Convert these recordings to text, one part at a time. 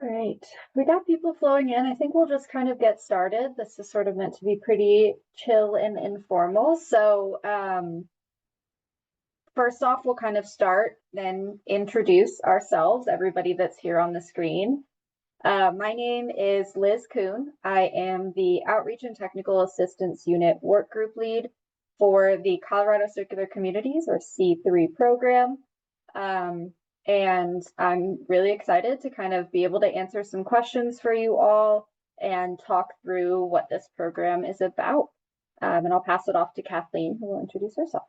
All right, we got people flowing in. I think we'll just kind of get started. This is sort of meant to be pretty chill and informal. So first off, we'll kind of start and introduce ourselves, everybody that's here on the screen. My name is Liz Kuhn. I am the Outreach and Technical Assistance Unit Work Group Lead for the Colorado Circular Communities, or C3 program. And I'm really excited to kind of be able to answer some questions for you all and talk through what this program is about. And I'll pass it off to Kathleen, who will introduce herself.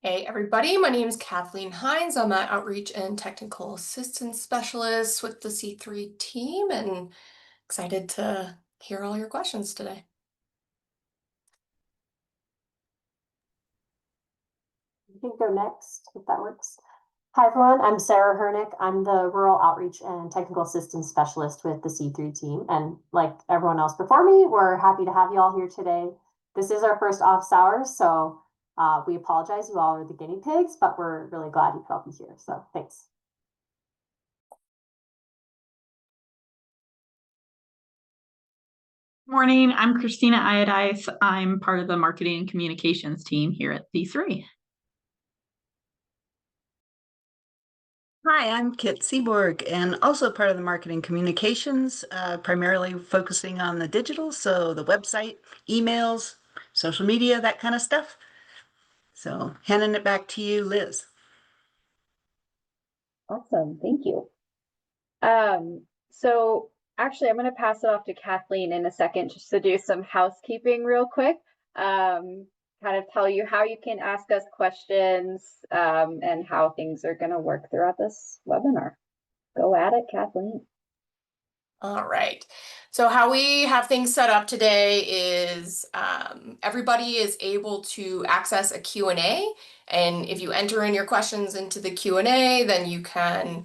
Hey everybody, my name is Kathleen Hynes. I'm an Outreach and Technical Assistance Specialist with the C3 team and excited to hear all your questions today. I can go next, if that works. Hi everyone, I'm Sarah Hirnyck. I'm the Rural Outreach and Technical Assistance Specialist with the C3 team. And like everyone else before me, we're happy to have you all here today. This is our first office hours, so we apologize, you all are the guinea pigs, but we're really glad you could all be here, so thanks. Morning, I'm Kristina Iodice. I'm part of the marketing and communications team here at C3. Hi, I'm Kit Seaborg and also part of the marketing communications, primarily focusing on the digital, so the website, emails, social media, that kind of stuff. So handing it back to you, Liz. Awesome, thank you. So actually, I'm going to pass it off to Kathleen in a second just to do some housekeeping real quick. Kind of tell you how you can ask us questions and how things are going to work throughout this webinar. Go at it, Kathleen. All right, so how we have things set up today is everybody is able to access a Q&A, and if you enter in your questions into the Q&A, then you can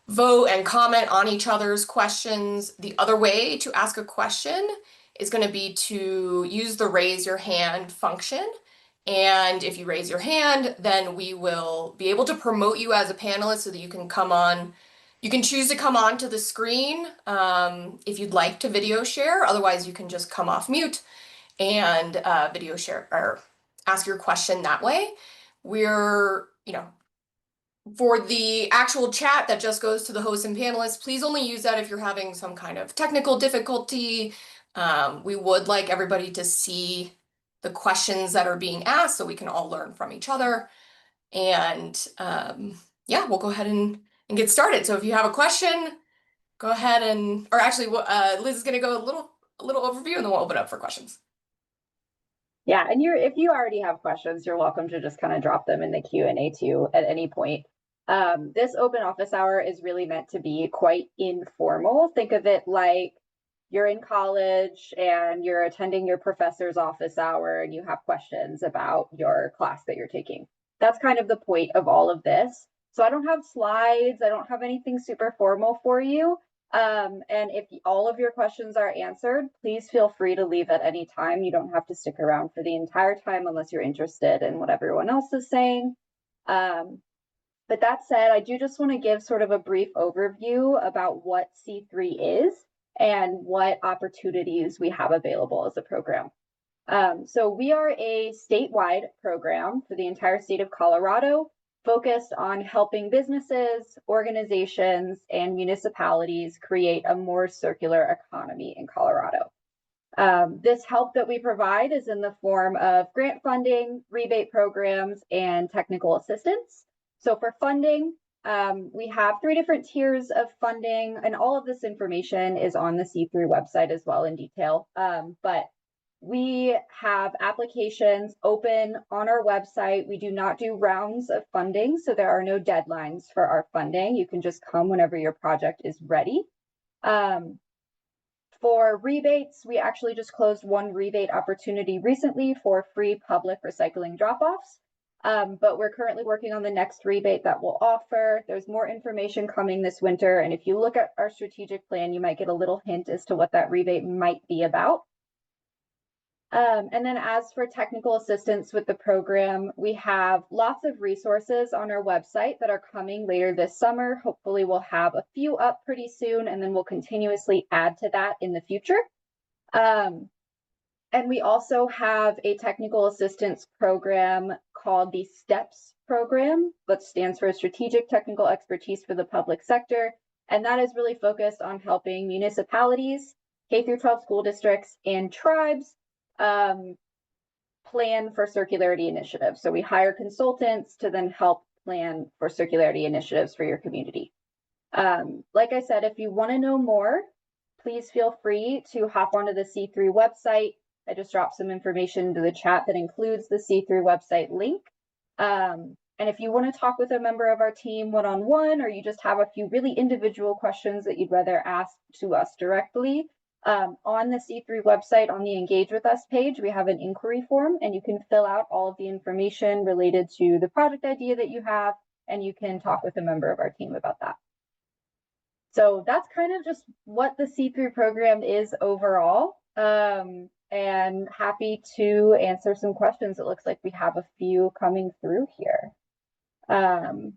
vote and comment on each other's questions. The other way to ask a question is going to be to use the raise your hand function. And if you raise your hand, then we will be able to promote you as a panelist so that you can come on. You can choose to come on to the screen if you'd like to video share. Otherwise, you can just come off mute and video share or ask your question that way. We're, for the actual chat that just goes to the hosts and panelists, please only use that if you're having some kind of technical difficulty. We would like everybody to see the questions that are being asked so we can all learn from each other. And yeah, we'll go ahead and get started. So if you have a question, go ahead and, or actually Liz is going to go a little overview and then we'll open up for questions. Yeah, and if you already have questions, you're welcome to just kind of drop them in the Q&A too at any point. This open office hour is really meant to be quite informal. Think of it like you're in college and you're attending your professor's office hour and you have questions about your class that you're taking. That's kind of the point of all of this. So I don't have slides. I don't have anything super formal for you. And if all of your questions are answered, please feel free to leave at any time. You don't have to stick around for the entire time unless you're interested in what everyone else is saying. But that said, I do just want to give sort of a brief overview about what C3 is and what opportunities we have available as a program. So we are a statewide program for the entire state of Colorado, focused on helping businesses, organizations, and municipalities create a more circular economy in Colorado. This help that we provide is in the form of grant funding, rebate programs, and technical assistance. So for funding, we have 3 different tiers of funding, and all of this information is on the C3 website as well in detail. But we have applications open on our website. We do not do rounds of funding, so there are no deadlines for our funding. You can just come whenever your project is ready. For rebates, we actually just closed one rebate opportunity recently for free public recycling drop-offs. But we're currently working on the next rebate that we'll offer. There's more information coming this winter. And if you look at our strategic plan, you might get a little hint as to what that rebate might be about. And then as for technical assistance with the program, we have lots of resources on our website that are coming later this summer. Hopefully we'll have a few up pretty soon, and then we'll continuously add to that in the future. And we also have a technical assistance program called the STEPS program, that stands for Strategic Technical Expertise for the Public Sector. And that is really focused on helping municipalities, K-12 school districts, and tribes plan for circularity initiatives. So we hire consultants to then help plan for circularity initiatives for your community. Like I said, if you want to know more, please feel free to hop onto the C3 website. I just dropped some information into the chat that includes the C3 website link. And if you want to talk with a member of our team one-on-one, or you just have a few really individual questions that you'd rather ask to us directly, on the C3 website, on the Engage With Us page, we have an inquiry form, and you can fill out all of the information related to the project idea that you have, and you can talk with a member of our team about that. So that's kind of just what the C3 program is overall. And happy to answer some questions. It looks like we have a few coming through here. So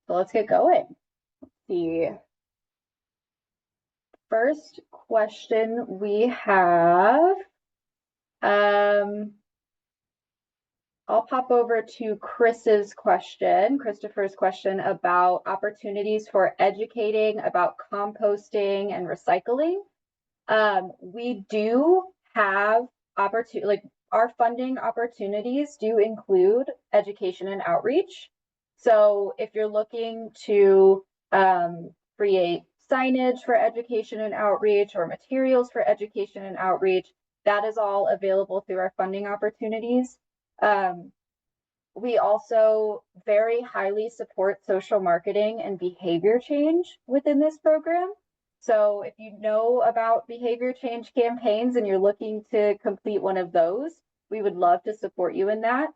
let's get going. Let's see. First question we have, I'll pop over to Christopher's question about opportunities for educating about composting and recycling. We do have our funding opportunities do include education and outreach. So if you're looking to create signage for education and outreach, or materials for education and outreach, that is all available through our funding opportunities. We also very highly support social marketing and behavior change within this program. So if you know about behavior change campaigns and you're looking to complete one of those, we would love to support you in that.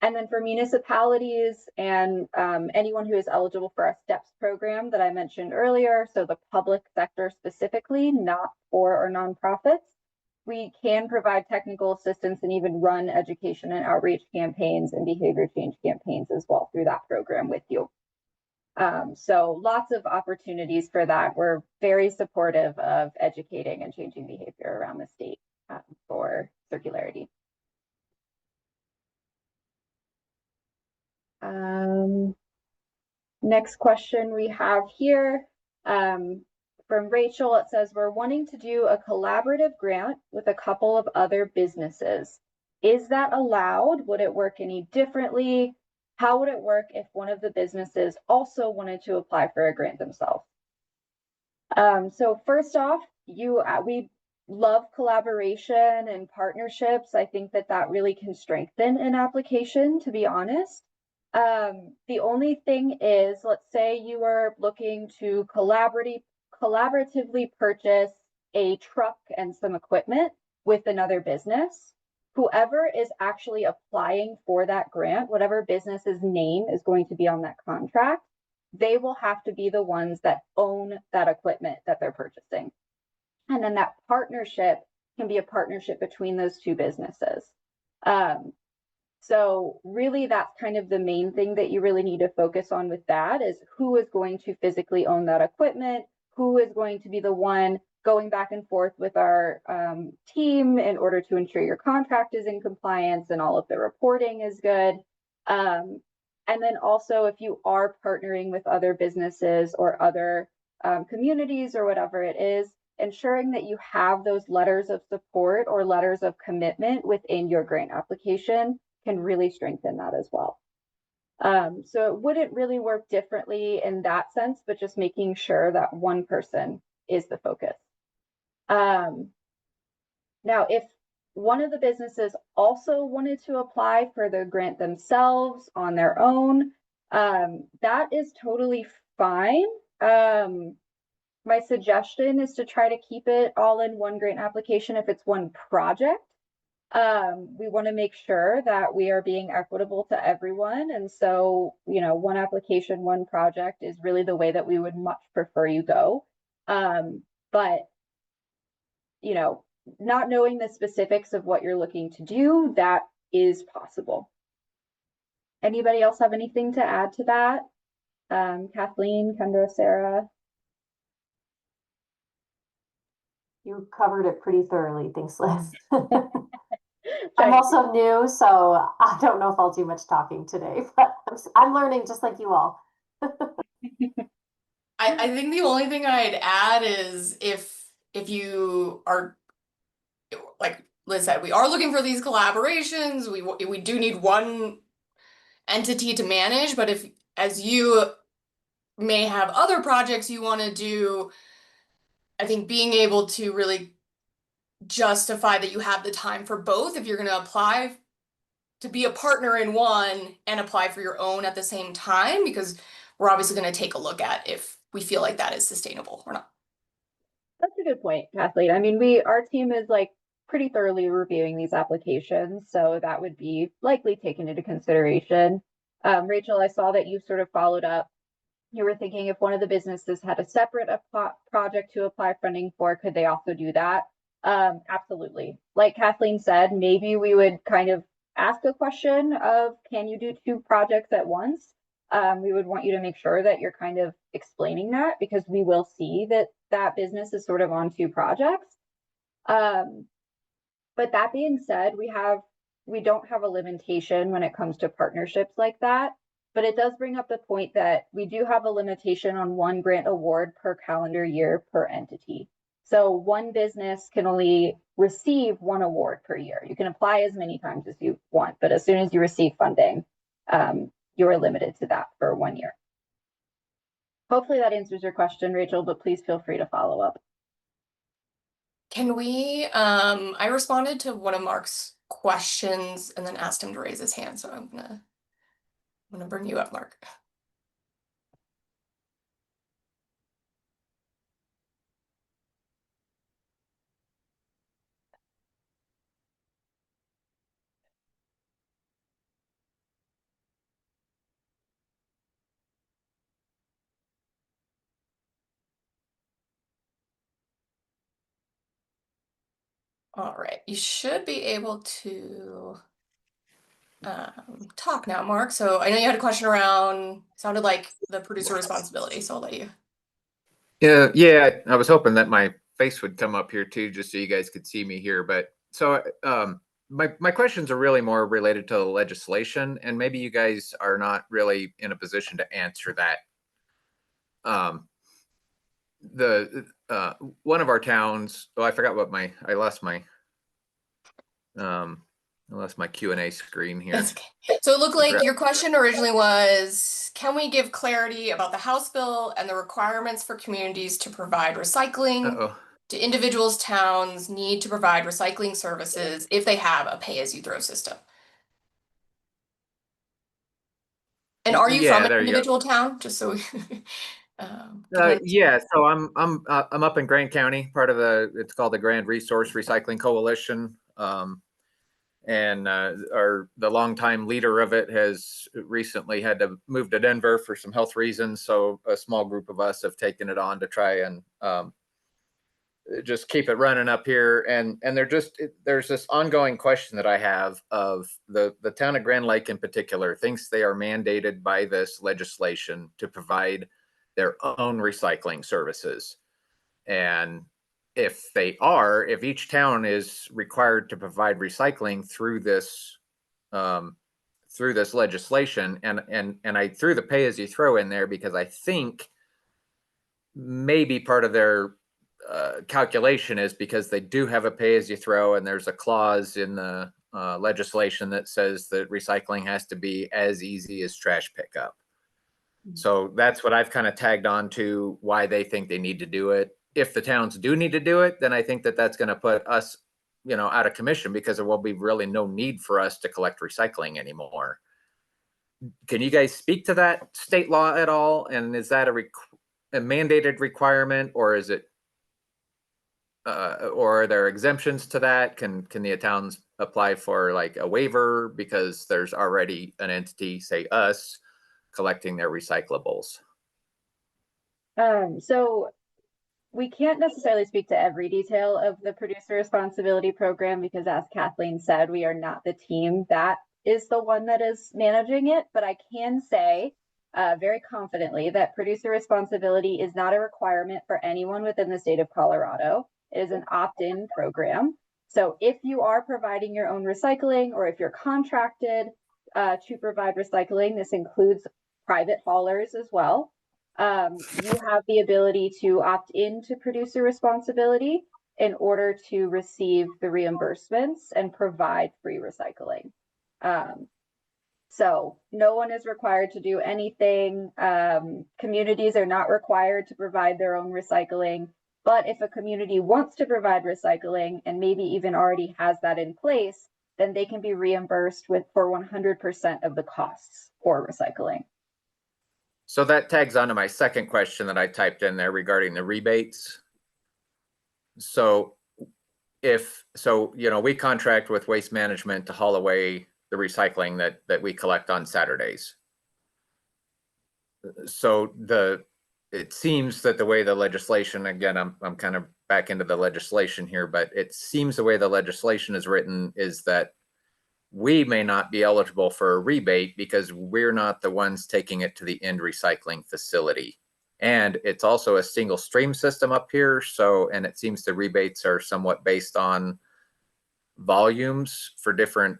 And then for municipalities and anyone who is eligible for our STEPS program that I mentioned earlier, so the public sector specifically, not for or nonprofits, we can provide technical assistance and even run education and outreach campaigns and behavior change campaigns as well through that program with you. So lots of opportunities for that. We're very supportive of educating and changing behavior around the state for circularity. Next question we have here from Rachel. It says, we're wanting to do a collaborative grant with a couple of other businesses. Is that allowed? Would it work any differently? How would it work if one of the businesses also wanted to apply for a grant themselves? So first off, we love collaboration and partnerships. I think that really can strengthen an application, to be honest. The only thing is, let's say you are looking to collaboratively purchase a truck and some equipment with another business. Whoever is actually applying for that grant, whatever business's name is going to be on that contract, they will have to be the ones that own that equipment that they're purchasing. And then that partnership can be a partnership between those two businesses. So really that's kind of the main thing that you really need to focus on with that, is who is going to physically own that equipment, who is going to be the one going back and forth with our team in order to ensure your contract is in compliance and all of the reporting is good. And then also, if you are partnering with other businesses or other communities or whatever it is, ensuring that you have those letters of support or letters of commitment within your grant application can really strengthen that as well. So it wouldn't really work differently in that sense, but just making sure that one person is the focus. Now, if one of the businesses also wanted to apply for the grant themselves on their own, that is totally fine. My suggestion is to try to keep it all in one grant application if it's one project. We want to make sure that we are being equitable to everyone. And so, one application, one project is really the way that we would much prefer you go. But, not knowing the specifics of what you're looking to do, that is possible. Anybody else have anything to add to that? Kathleen, Kendra, Sarah? You covered it pretty thoroughly. Thanks, Liz. I'm also new, so I don't know if I'll do much talking today, but I'm learning just like you all. I think the only thing I'd add is if you are, like Liz said, we are looking for these collaborations. We do need one entity to manage, but if, as you may have other projects you want to do, I think being able to really justify that you have the time for both, if you're going to apply to be a partner in one and apply for your own at the same time, because we're obviously going to take a look at if we feel like that is sustainable or not. That's a good point, Kathleen. I mean, our team is like pretty thoroughly reviewing these applications, so that would be likely taken into consideration. Rachel, I saw that you sort of followed up. You were thinking if one of the businesses had a separate project to apply funding for, could they also do that? Absolutely. Like Kathleen said, maybe we would kind of ask a question of, can you do 2 projects at once? We would want you to make sure that you're kind of explaining that, because we will see that that business is sort of on 2 projects. But that being said, we don't have a limitation when it comes to partnerships like that. But it does bring up the point that we do have a limitation on 1 grant award per calendar year per entity. So one business can only receive 1 award per year. You can apply as many times as you want, but as soon as you receive funding, you are limited to that for 1 year. Hopefully that answers your question, Rachel, but please feel free to follow up. Can we, I responded to one of Mark's questions and then asked him to raise his hand, so I'm gonna bring you up, Mark. All right, you should be able to talk now, Mark. So I know you had a question around, sounded like the producer responsibility, so I'll let you. Yeah, I was hoping that my face would come up here too, just so you guys could see me here. But so my questions are really more related to the legislation, and maybe you guys are not really in a position to answer that. One of our towns, I forgot what I lost my Q&A screen here. That's okay. So it looked like your question originally was, can we give clarity about the House bill and the requirements for communities to provide recycling? Do individuals, towns need to provide recycling services if they have a pay-as-you-throw system? And are you from an individual town? Just so we yeah, so I'm up in Grand County, part of it's called the Grand Resource Recycling Coalition. And the longtime leader of it has recently had to move to Denver for some health reasons. So a small group of us have taken it on to try and just keep it running up here. And there's this ongoing question that I have of the town of Grand Lake in particular thinks they are mandated by this legislation to provide their own recycling services. And if each town is required to provide recycling through this legislation, and I threw the pay as you throw in there because I think maybe part of their calculation is because they do have a pay as you throw, and there's a clause in the legislation that says that recycling has to be as easy as trash pickup. So that's what I've kind of tagged on to why they think they need to do it. If the towns do need to do it, then I think that that's going to put us, out of commission, because there will be really no need for us to collect recycling anymore. Can you guys speak to that state law at all? And is that a mandated requirement, or is it, or are there exemptions to that? Can the towns apply for like a waiver because there's already an entity, say us, collecting their recyclables? So we can't necessarily speak to every detail of the producer responsibility program because, as Kathleen said, we are not the team that is the one that is managing it. But I can say very confidently that producer responsibility is not a requirement for anyone within the state of Colorado. It is an opt-in program. So if you are providing your own recycling, or if you're contracted to provide recycling, this includes private haulers as well. You have the ability to opt into producer responsibility in order to receive the reimbursements and provide free recycling. So no one is required to do anything. Communities are not required to provide their own recycling, but if a community wants to provide recycling and maybe even already has that in place, then they can be reimbursed for 100% of the costs for recycling. So that tags onto my second question that I typed in there regarding the rebates. So we contract with Waste Management to haul away the recycling that we collect on Saturdays. So it seems that the way the legislation, again, I'm kind of back into the legislation here, but it seems the way the legislation is written is that we may not be eligible for a rebate because we're not the ones taking it to the end recycling facility. And it's also a single stream system up here. So, and it seems the rebates are somewhat based on volumes for different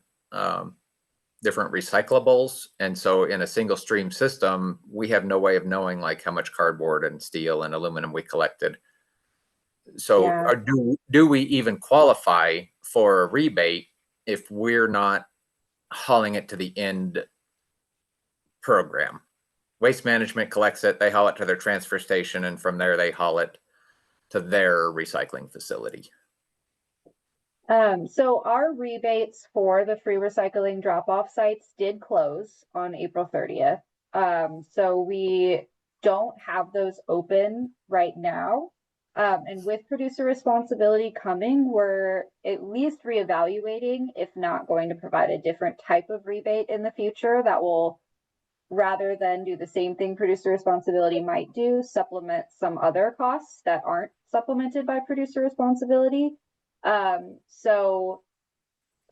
recyclables. And so in a single stream system, we have no way of knowing like how much cardboard and steel and aluminum we collected. So Yeah. do we even qualify for a rebate if we're not hauling it to the end program? Waste Management collects it, they haul it to their transfer station, and from there they haul it to their recycling facility. So our rebates for the free recycling drop-off sites did close on April 30th. So we don't have those open right now. And with producer responsibility coming, we're at least reevaluating, if not going to provide a different type of rebate in the future that will, rather than do the same thing producer responsibility might do, supplement some other costs that aren't supplemented by producer responsibility. So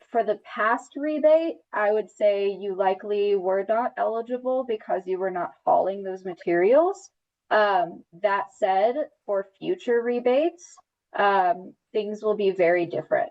for the past rebate, I would say you likely were not eligible because you were not hauling those materials. That said, for future rebates, things will be very different.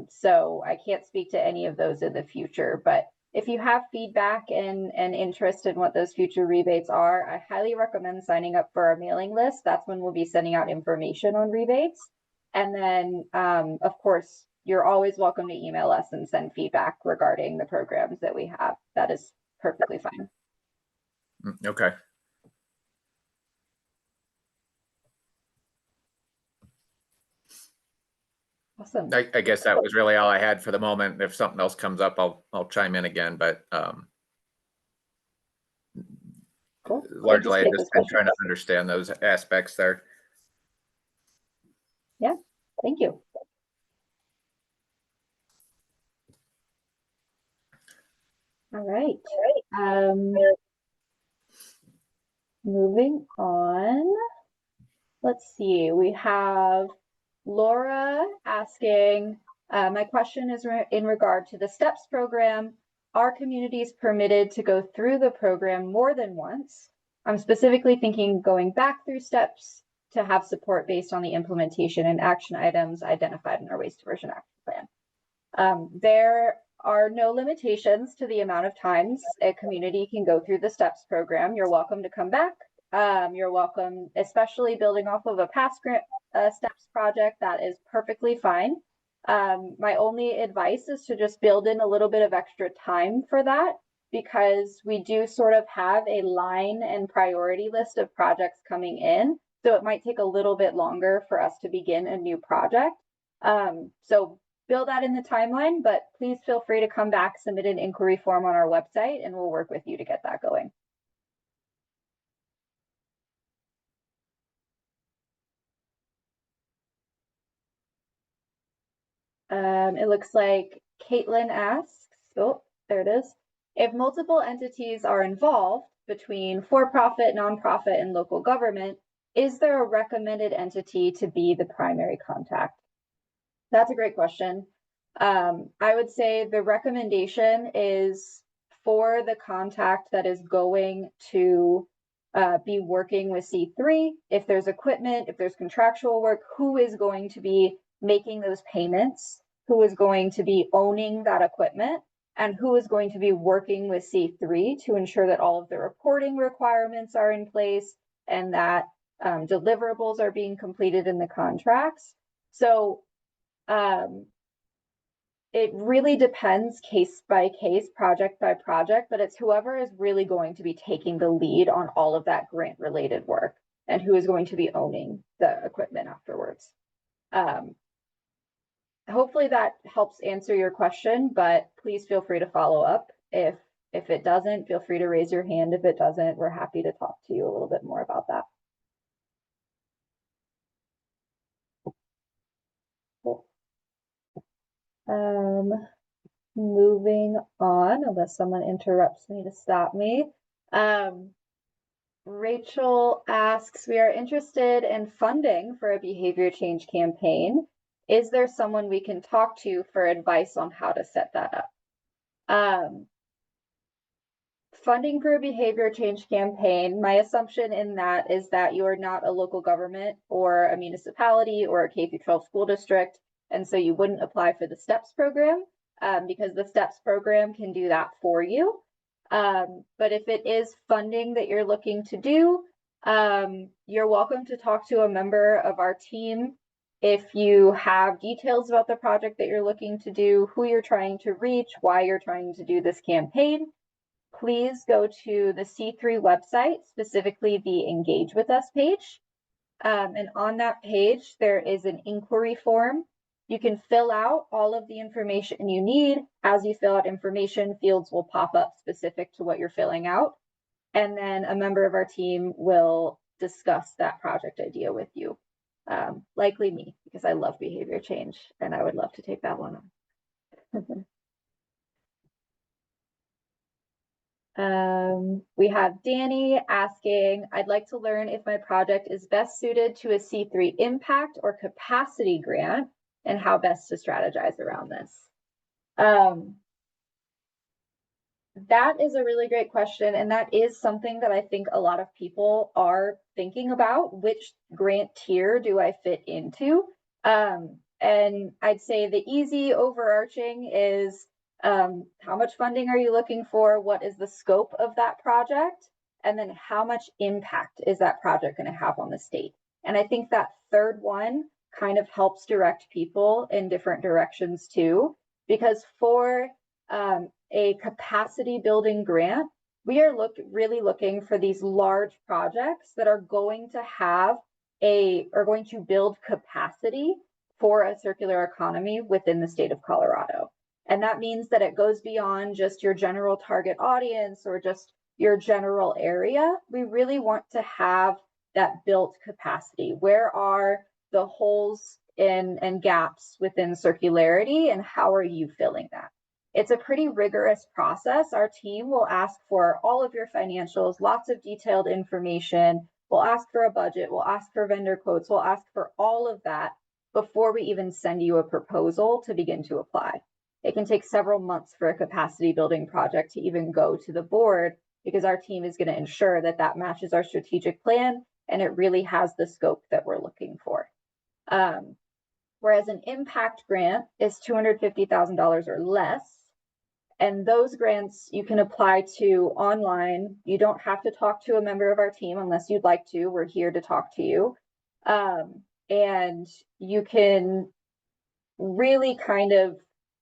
So I can't speak to any of those in the future, but if you have feedback and interest in what those future rebates are, I highly recommend signing up for our mailing list. That's when we'll be sending out information on rebates. And then, of course, you're always welcome to email us and send feedback regarding the programs that we have. That is perfectly fine. Okay. Awesome. I guess that was really all I had for the moment. If something else comes up, I'll chime in again, but Cool. largely I just been trying to understand those aspects there. Yeah, thank you. All right. Moving on. Let's see. We have Laura asking, my question is in regard to the STEPS program. Are communities permitted to go through the program more than once? I'm specifically thinking going back through STEPS to have support based on the implementation and action items identified in our waste diversion action plan. There are no limitations to the amount of times a community can go through the STEPS program. You're welcome to come back. You're welcome, especially building off of a past grant STEPS project, that is perfectly fine. My only advice is to just build in a little bit of extra time for that, because we do sort of have a line and priority list of projects coming in. So it might take a little bit longer for us to begin a new project. So build that in the timeline, but please feel free to come back, submit an inquiry form on our website, and we'll work with you to get that going. It looks like Caitlin asks, oh, there it is. If multiple entities are involved between for-profit, nonprofit, and local government, is there a recommended entity to be the primary contact? That's a great question. I would say the recommendation is for the contact that is going to be working with C3. If there's equipment, if there's contractual work, who is going to be making those payments? Who is going to be owning that equipment? And who is going to be working with C3 to ensure that all of the reporting requirements are in place and that deliverables are being completed in the contracts. So it really depends case by case, project by project, but it's whoever is really going to be taking the lead on all of that grant related work and who is going to be owning the equipment afterwards. Hopefully that helps answer your question, but please feel free to follow up. If it doesn't, feel free to raise your hand. If it doesn't, we're happy to talk to you a little bit more about that. Cool. Moving on, unless someone interrupts me to stop me. Rachel asks, we are interested in funding for a behavior change campaign. Is there someone we can talk to for advice on how to set that up? Funding for a behavior change campaign, my assumption in that is that you are not a local government or a municipality or a K-12 school district, and so you wouldn't apply for the STEPS program because the STEPS program can do that for you. But if it is funding that you're looking to do, you're welcome to talk to a member of our team. If you have details about the project that you're looking to do, who you're trying to reach, why you're trying to do this campaign, please go to the C3 website, specifically the Engage With Us page. And on that page, there is an inquiry form. You can fill out all of the information you need. As you fill out information, fields will pop up specific to what you're filling out. And then a member of our team will discuss that project idea with you. Likely me, because I love behavior change and I would love to take that one on. We have Danny asking, I'd like to learn if my project is best suited to a C3 impact or capacity grant and how best to strategize around this. That is a really great question. And that is something that I think a lot of people are thinking about. Which grant tier do I fit into? And I'd say the easy overarching is how much funding are you looking for? What is the scope of that project? And then how much impact is that project going to have on the state? And I think that third one kind of helps direct people in different directions too, because for a capacity building grant, we are really looking for these large projects that are going to build capacity for a circular economy within the state of Colorado. And that means that it goes beyond just your general target audience or just your general area. We really want to have that built capacity. Where are the holes and gaps within circularity, and how are you filling that? It's a pretty rigorous process. Our team will ask for all of your financials, lots of detailed information. We'll ask for a budget. We'll ask for vendor quotes. We'll ask for all of that before we even send you a proposal to begin to apply. It can take several months for a capacity building project to even go to the board because our team is going to ensure that that matches our strategic plan and it really has the scope that we're looking for. Whereas an impact grant is $250,000 or less. And those grants you can apply to online. You don't have to talk to a member of our team unless you'd like to. We're here to talk to you. And you can really kind of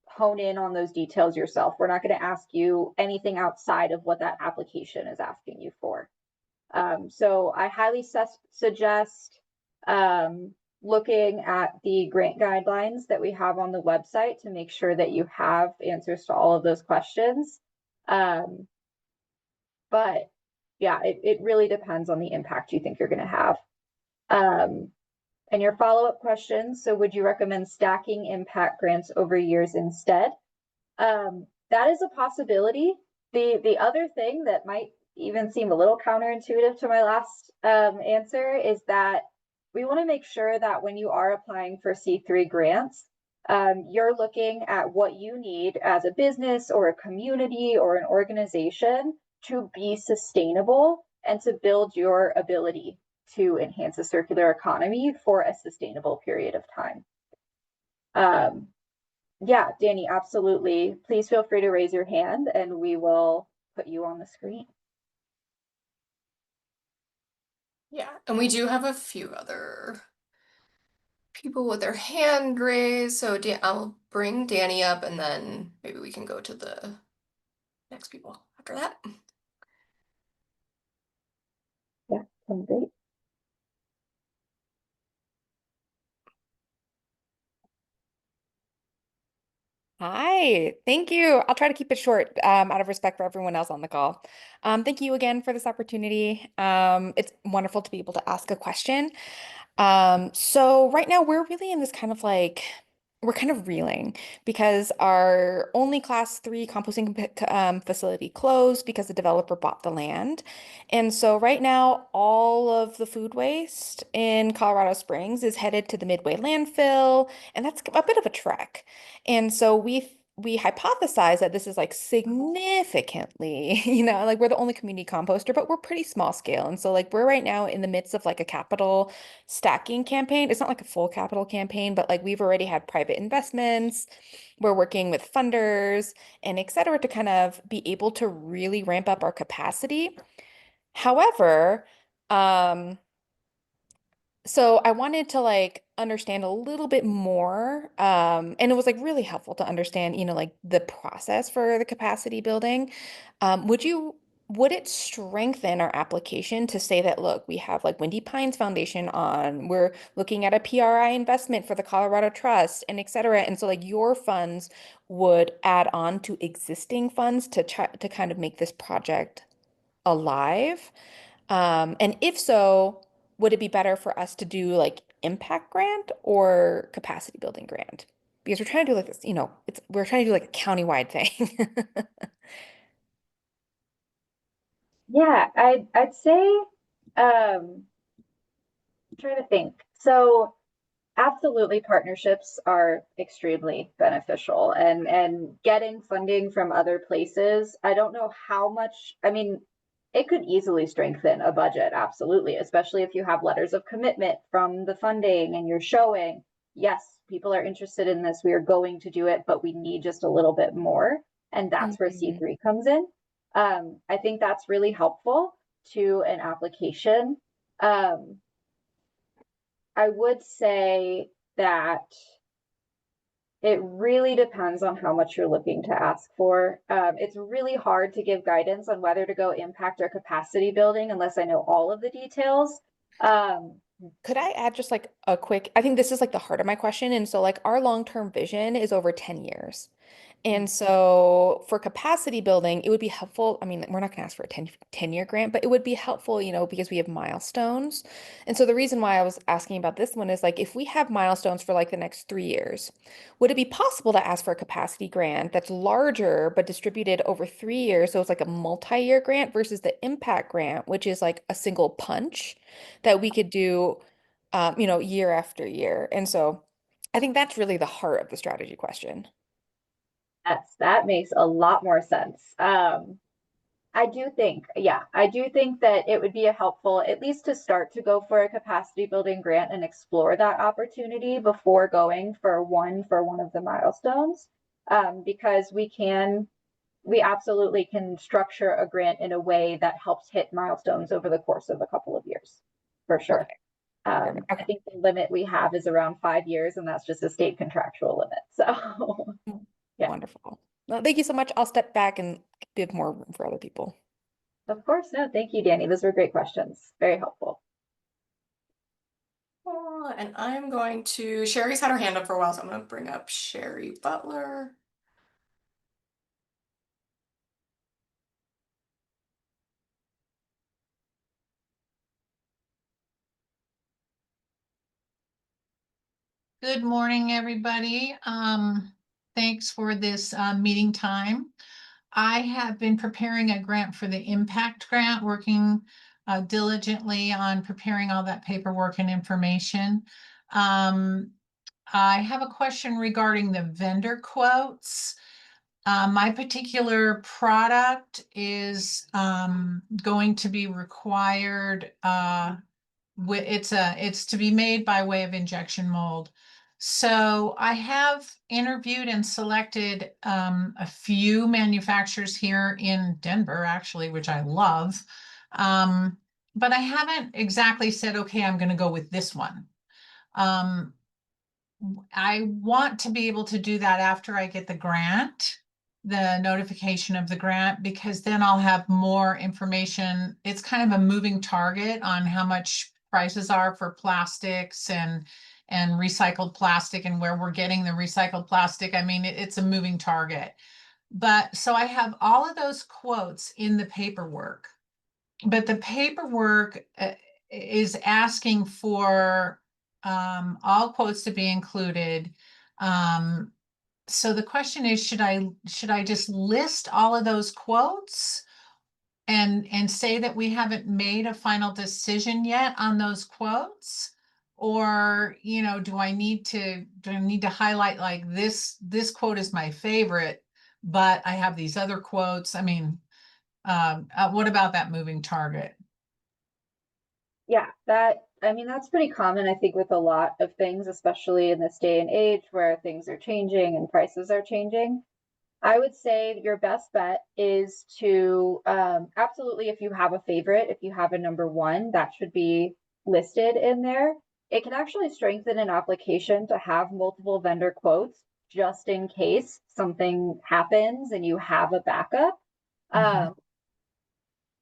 hone in on those details yourself. We're not going to ask you anything outside of what that application is asking you for. So I highly suggest looking at the grant guidelines that we have on the website to make sure that you have answers to all of those questions. But yeah, it really depends on the impact you think you're going to have. And your follow-up questions, so would you recommend stacking impact grants over years instead? That is a possibility. The other thing that might even seem a little counterintuitive to my last answer, is that we want to make sure that when you are applying for C3 grants, you're looking at what you need as a business or a community or an organization to be sustainable and to build your ability to enhance a circular economy for a sustainable period of time. Yeah, Danny, absolutely. Please feel free to raise your hand and we will put you on the screen. Yeah, and we do have a few other people with their hand raised. So I'll bring Danny up and then maybe we can go to the next people after that. Yeah, great. Hi, thank you. I'll try to keep it short, out of respect for everyone else on the call. Thank you again for this opportunity. It's wonderful to be able to ask a question. So right now we're really in this kind of like, we're kind of reeling because our only class 3 composting facility closed because the developer bought the land. And so right now, all of the food waste in Colorado Springs is headed to the Midway landfill, and that's a bit of a trek. And so we hypothesize that this is like significantly, like we're the only community composter, but we're pretty small scale. And so like we're right now in the midst of like a capital stacking campaign. It's not like a full capital campaign, but like we've already had private investments. We're working with funders and et cetera to kind of be able to really ramp up our capacity. However, so I wanted to like understand a little bit more, and it was like really helpful to understand, like the process for the capacity building. Would it strengthen our application to say that, look, we have like Windy Pines Foundation on, we're looking at a PRI investment for the Colorado Trust and et cetera. And so like your funds would add on to existing funds to try to kind of make this project alive? And if so, would it be better for us to do like impact grant or capacity building grant? Because we're trying to do like this, we're trying to do like a countywide thing. Yeah, I'd say I'm trying to think. So absolutely partnerships are extremely beneficial and getting funding from other places. I don't know how much, I mean, it could easily strengthen a budget, absolutely, especially if you have letters of commitment from the funding and you're showing, yes, people are interested in this, we are going to do it, but we need just a little bit more. And that's where Mhm. C3 comes in. I think that's really helpful to an application. I would say that it really depends on how much you're looking to ask for. It's really hard to give guidance on whether to go impact or capacity building unless I know all of the details. Could I add just like a quick, I think this is like the heart of my question. And so like our long-term vision is over 10 years. And so for capacity building, it would be helpful. I mean, we're not going to ask for a 10-year grant, but it would be helpful, because we have milestones. And so the reason why I was asking about this one is like, if we have milestones for like the next 3 years, would it be possible to ask for a capacity grant that's larger, but distributed over 3 years? So it's like a multi-year grant versus the impact grant, which is like a single punch that we could do, year after year. And so I think that's really the heart of the strategy question. Yes, that makes a lot more sense. I do think that it would be a helpful, at least to start to go for a capacity building grant and explore that opportunity before going for one of the milestones. Because we absolutely can structure a grant in a way that helps hit milestones over the course of a couple of years, for sure. Perfect. Perfect. I Okay. think the limit we have is around 5 years, and that's just a state contractual limit. So, yeah. Wonderful. Well, thank you so much. I'll step back and give more room for other people. Of course, no, thank you, Danny. Those were great questions. Very helpful. And I'm going to, Sherry's had her hand up for a while, so I'm going to bring up Sherry Butler. Good morning, everybody. Thanks for this meeting time. I have been preparing a grant for the impact grant, working diligently on preparing all that paperwork and information. I have a question regarding the vendor quotes. My particular product is going to be required. It's to be made by way of injection mold. So I have interviewed and selected a few manufacturers here in Denver, actually, which I love. But I haven't exactly said, okay, I'm going to go with this one. I want to be able to do that after I get the grant, the notification of the grant, because then I'll have more information. It's kind of a moving target on how much prices are for plastics and recycled plastic and where we're getting the recycled plastic. I mean, it's a moving target. But so I have all of those quotes in the paperwork, but the paperwork is asking for all quotes to be included. So the question is, should I just list all of those quotes and say that we haven't made a final decision yet on those quotes? Or, do I need to highlight like this quote is my favorite, but I have these other quotes? I mean, what about that moving target? Yeah, that's pretty common, I think, with a lot of things, especially in this day and age where things are changing and prices are changing. I would say your best bet is to absolutely, if you have a favorite, if you have a number one, that should be listed in there. It can actually strengthen an application to have multiple vendor quotes just in case something happens and you have a backup. I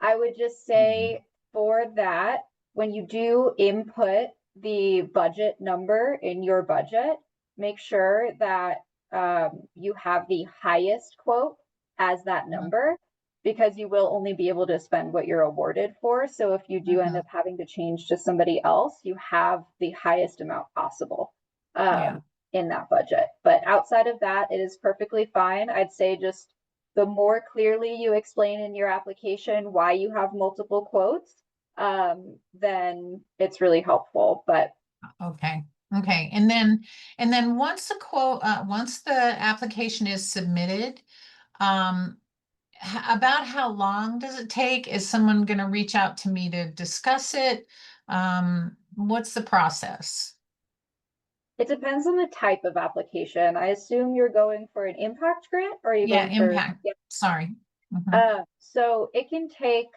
would just say for that, when you do input the budget number in your budget, make sure that you have the highest quote as that number, because you will only be able to spend what you're awarded for. So if you do end up having to change to somebody else, you have the highest amount possible in that budget. But outside of that, it is perfectly fine. I'd say just the more clearly you explain in your application why you have multiple quotes, then it's really helpful. But okay. And then once once the application is submitted, about how long does it take? Is someone going to reach out to me to discuss it? What's the process? it depends on the type of application. I assume you're going for an impact grant, or are you going for impact? Sorry. So it can take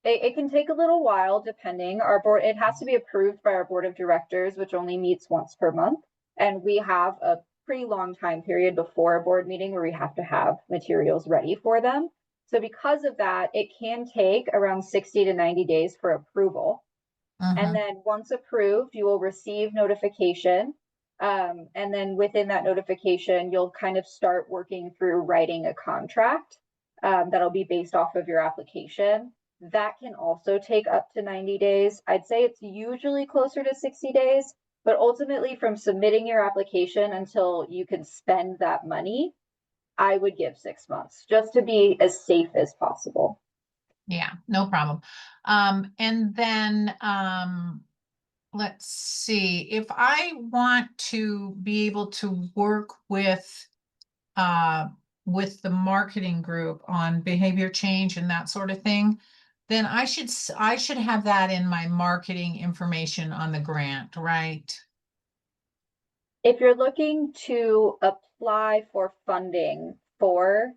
a little while, depending. Our board, it has to be approved by our board of directors, which only meets once per month. And we have a pretty long time period before a board meeting where we have to have materials ready for them. So because of that, it can take around 60 to 90 days for approval. And then once approved, you will receive notification. And then within that notification, you'll kind of start working through writing a contract that'll be based off of your application. That can also take up to 90 days. I'd say it's usually closer to 60 days, but ultimately from submitting your application until you can spend that money, I would give 6 months just to be as safe as possible. Yeah, no problem. And then let's see, if I want to be able to work with the marketing group on behavior change and that sort of thing, then I should have that in my marketing information on the grant, right? If you're looking to apply for funding for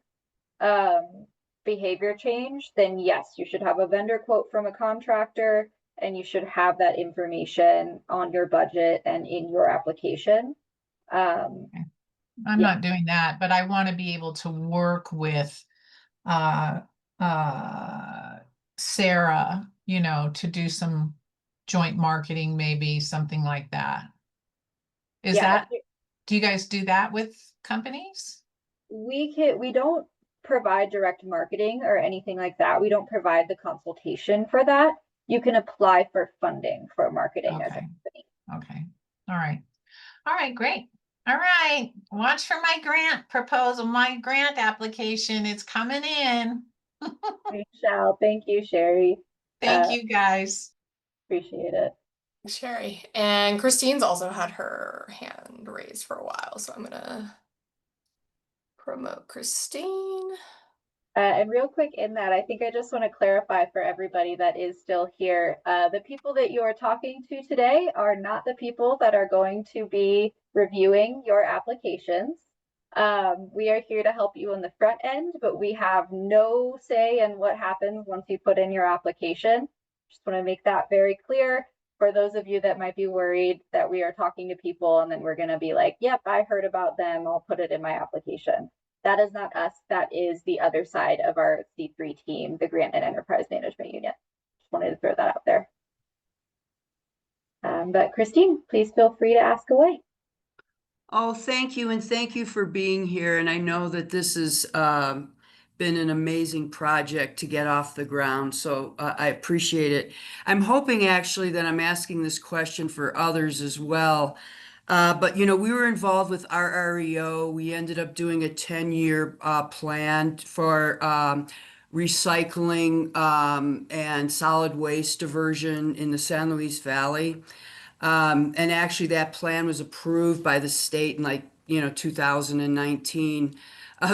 behavior change, then yes, you should have a vendor quote from a contractor, and you should have that information on your budget and in your application. I'm not doing that, but I want to be able to work with Sarah, to do some joint marketing, maybe something like that. Do you guys do that with companies? We don't provide direct marketing or anything like that. We don't provide the consultation for that. You can apply for funding for marketing as a company. Okay. All right, great. All right, watch for my grant proposal, my grant application. It's coming in. We shall. Thank you, Sherry. Thank you, guys. Appreciate it. Sherry. And Christine's also had her hand raised for a while, so I'm gonna promote Christine. And real quick in that, I think I just want to clarify for everybody that is still here, the people that you are talking to today are not the people that are going to be reviewing your applications. We are here to help you on the front end, but we have no say in what happens once you put in your application. Just want to make that very clear for those of you that might be worried that we are talking to people and then we're going to be like, yep, I heard about them, I'll put it in my application. That is not us. That is the other side of our C3 team, the Grant and Enterprise Management Unit. Just wanted to throw that out there. But Christine, please feel free to ask away. Oh, thank you. And thank you for being here. And I know that this has been an amazing project to get off the ground. So I appreciate it. I'm hoping actually that I'm asking this question for others as well. But, you know, we were involved with RREO. We ended up doing a 10-year plan for recycling and solid waste diversion in the San Luis Valley. And actually that plan was approved by the state in 2019.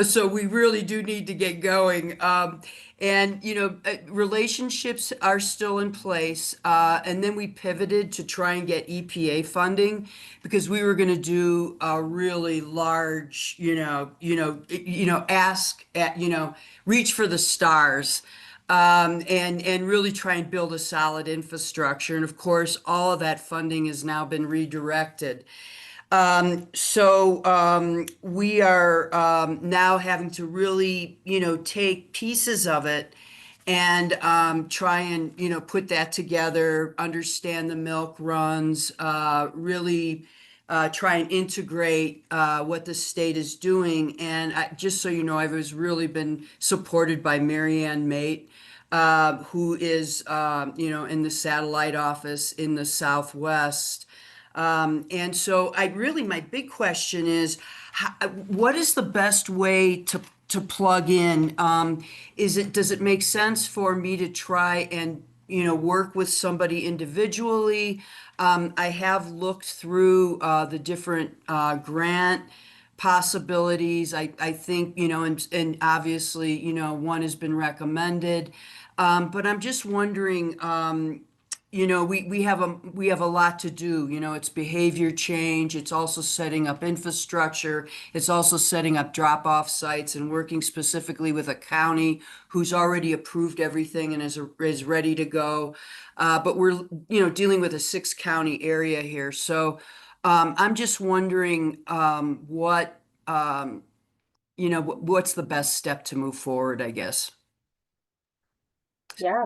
So we really do need to get going. And, relationships are still in place. And then we pivoted to try and get EPA funding because we were going to do a really large, reach for the stars. And really try and build a solid infrastructure. And of course, all of that funding has now been redirected. So we are now having to really, take pieces of it and try and, put that together, understand the milk runs, really try and integrate what the state is doing. And just so you know, I've really been supported by Marianne Mate, who is, in the satellite office in the Southwest. And so my big question is, what is the best way to plug in? Does it make sense for me to try and, work with somebody individually? I have looked through the different grant possibilities. I think, and obviously, one has been recommended. But I'm just wondering, we have a lot to do. It's behavior change. It's also setting up infrastructure. It's also setting up drop-off sites and working specifically with a county who's already approved everything and is ready to go. But we're, dealing with a 6-county area here. So I'm just wondering what's the best step to move forward, I guess. Yeah,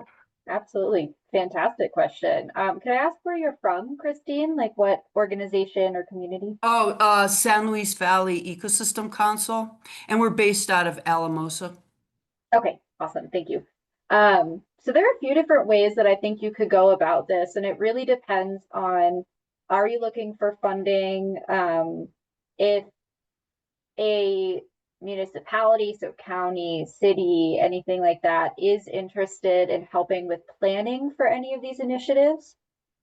absolutely. Fantastic question. Can I ask where you're from, Christine? Like what organization or community? Oh, San Luis Valley Ecosystem Council, and we're based out of Alamosa. Okay, awesome. Thank you. So there are a few different ways that I think you could go about this, and it really depends on, are you looking for funding? If a municipality, so county, city, anything like that, is interested in helping with planning for any of these initiatives,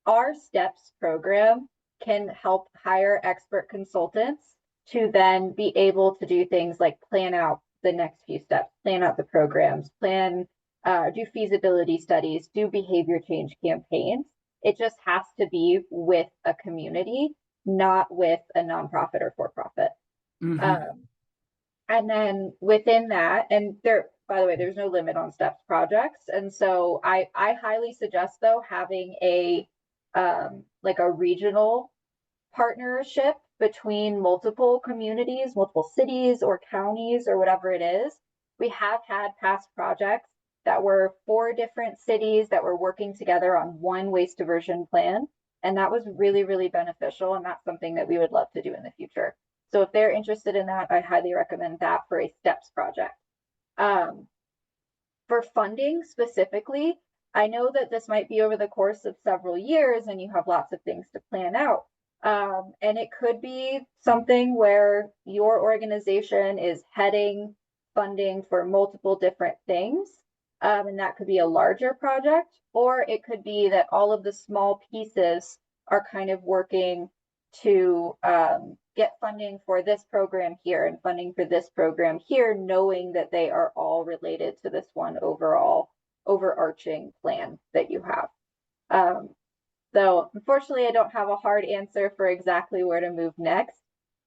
our STEPS program can help hire expert consultants to then be able to do things like plan out the next few steps, plan out the programs, do feasibility studies, do behavior change campaigns. It just has to be with a community, not with a nonprofit or for-profit. Mm-hmm. And then within that, and there, by the way, there's no limit on STEPS projects. And so I highly suggest though, having a regional partnership between multiple communities, multiple cities or counties or whatever it is. We have had past projects that were 4 different cities that were working together on one waste diversion plan. And that was really, really beneficial. And that's something that we would love to do in the future. So if they're interested in that, I highly recommend that for a STEPS project. For funding specifically, I know that this might be over the course of several years and you have lots of things to plan out. And it could be something where your organization is heading funding for multiple different things. And that could be a larger project, or it could be that all of the small pieces are kind of working to get funding for this program here and funding for this program here, knowing that they are all related to this one overall overarching plan that you have. So unfortunately, I don't have a hard answer for exactly where to move next.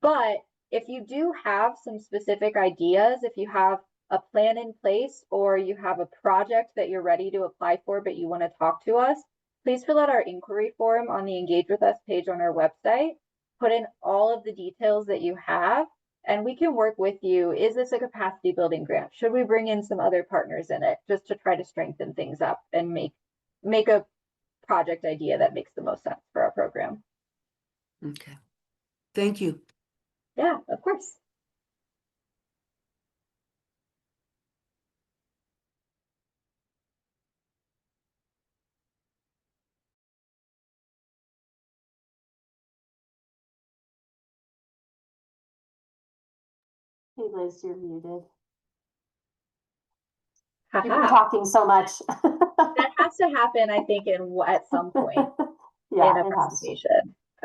But if you do have some specific ideas, if you have a plan in place or you have a project that you're ready to apply for, but you want to talk to us, please fill out our inquiry form on the Engage with Us page on our website. Put in all of the details that you have, and we can work with you. Is this a capacity building grant? Should we bring in some other partners in it just to try to strengthen things up and make a project idea that makes the most sense for our program? Okay. Thank you. Yeah, of course. Hey Liz, you're muted. You've been Haha. talking so much. That has to happen, I think, at some point Yeah, in a it has to.